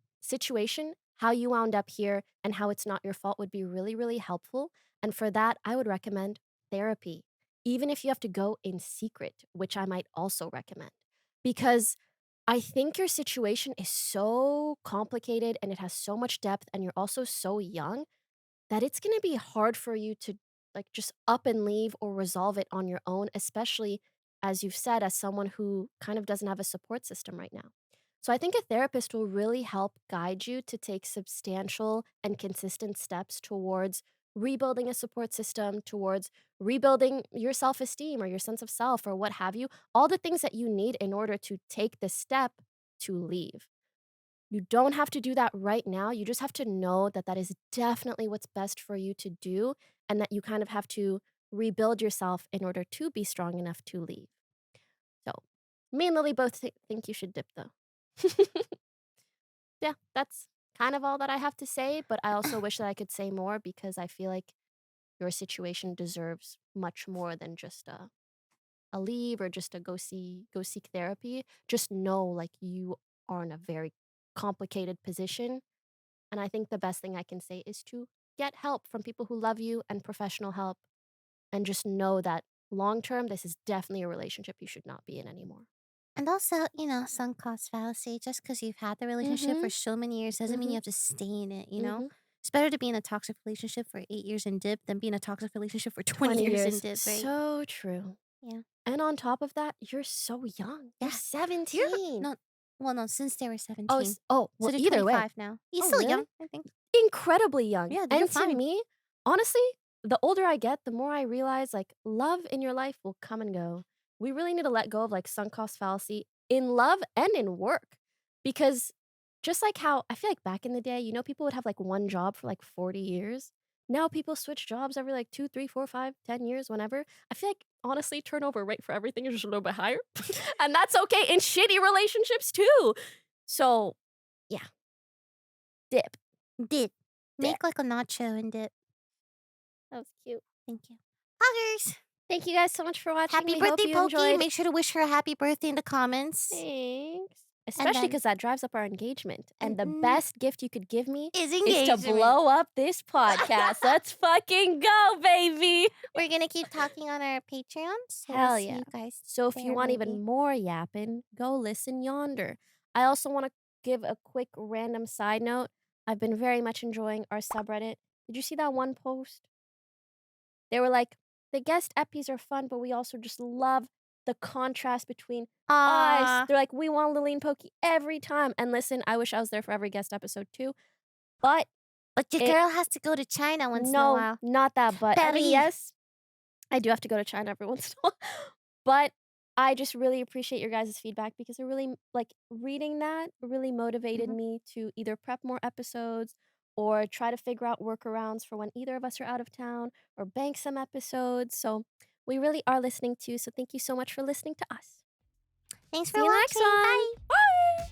how you wound up here and how it's not your fault would be really, really helpful. And for that, I would recommend therapy, even if you have to go in secret, which I might also recommend. Because I think your situation is so complicated and it has so much depth, and you're also so young that it's gonna be hard for you to, like, just up and leave or resolve it on your own, especially, as you've said, as someone who kind of doesn't have a support system right now. So I think a therapist will really help guide you to take substantial and consistent steps towards rebuilding a support system, towards rebuilding your self-esteem or your sense of self or what have you, all the things that you need in order to take the step to leave. You don't have to do that right now. You just have to know that that is definitely what's best for you to do and that you kind of have to rebuild yourself in order to be strong enough to leave. So, me and Lily both think you should dip though. Yeah, that's kind of all that I have to say, but I also wish that I could say more because I feel like your situation deserves much more than just a leave or just a go seek therapy. Just know like you are in a very complicated position. And I think the best thing I can say is to get help from people who love you and professional help. And just know that long term, this is definitely a relationship you should not be in anymore. And also, sunk cost fallacy. Just because you've had the relationship for Mm-hmm. so many years doesn't mean you Mm-hmm. have to stay in it, you know? Mm-hmm. It's better to be in a toxic relationship for 8 years and dip than be in a toxic relationship for 20 20 years and years. dip, right? So true. Yeah. And on top of that, you're so young. You're Yeah. You're 17. no, well, no, since they were Oh, 17. oh, So well, they're either way. 25 now. He's Oh, still really? young, I think. Incredibly young. Yeah, you're And to fine. me, honestly, the older I get, the more I realize like love in your life will come and go. We really need to let go of like sunk cost fallacy in love and in work. Because just like how I feel like back in the day, people would have like one job for like 40 years. Now people switch jobs every like 2, 3, 4, 5, 10 years, whenever. I feel like honestly, turnover rate for everything is just a little bit higher. And that's okay in shitty relationships too. So yeah, dip. Dip. Dip. Make like a nacho and dip. That was cute. Thank you. Huggers! Thank you guys so much for watching. Happy We hope birthday, you Pokey. enjoyed. Make sure to wish her a happy birthday in the comments. Thanks. And Especially then- because that drives up our engagement. And the Mm, best gift you could give me Is is engagement. to blow up this podcast. Let's fucking go, baby. We're going to keep talking on our Patreon. So Hell we'll see yeah. you guys. So if you there, want maybe. even more yapping, go listen yonder. I also want to give a quick random side note. I've been very much enjoying our subreddit. Did you see that one post? They were like, the guest epis are fun, but we also just love the contrast between us. Aw. They're like, we want Lily Poki every time. And listen, I wish I was there for every guest episode too. But But your it girl has to go to China once in a no, while. not that, but I mean, Paris. yes, I do have to go to China every once in a while. But I just really appreciate your guys' feedback because it really like, reading that really motivated Mhm. me to either prep more episodes or try to figure out workarounds for when either of us are out of town or bank some episodes, so we really are listening to you, so thank you so much for listening to us. Thanks for See you next watching. one. Bye. Bye.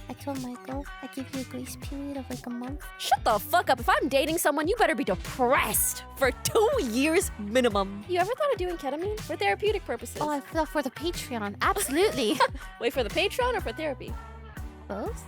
I told Michael I give you a grace period of like a month. Shut the fuck up. If I'm dating someone, you better be depressed for 2 years minimum. You ever thought of doing ketamine for therapeutic purposes? Oh, I thought for the Patreon. Absolutely. Wait, for the Patreon or for therapy? Both?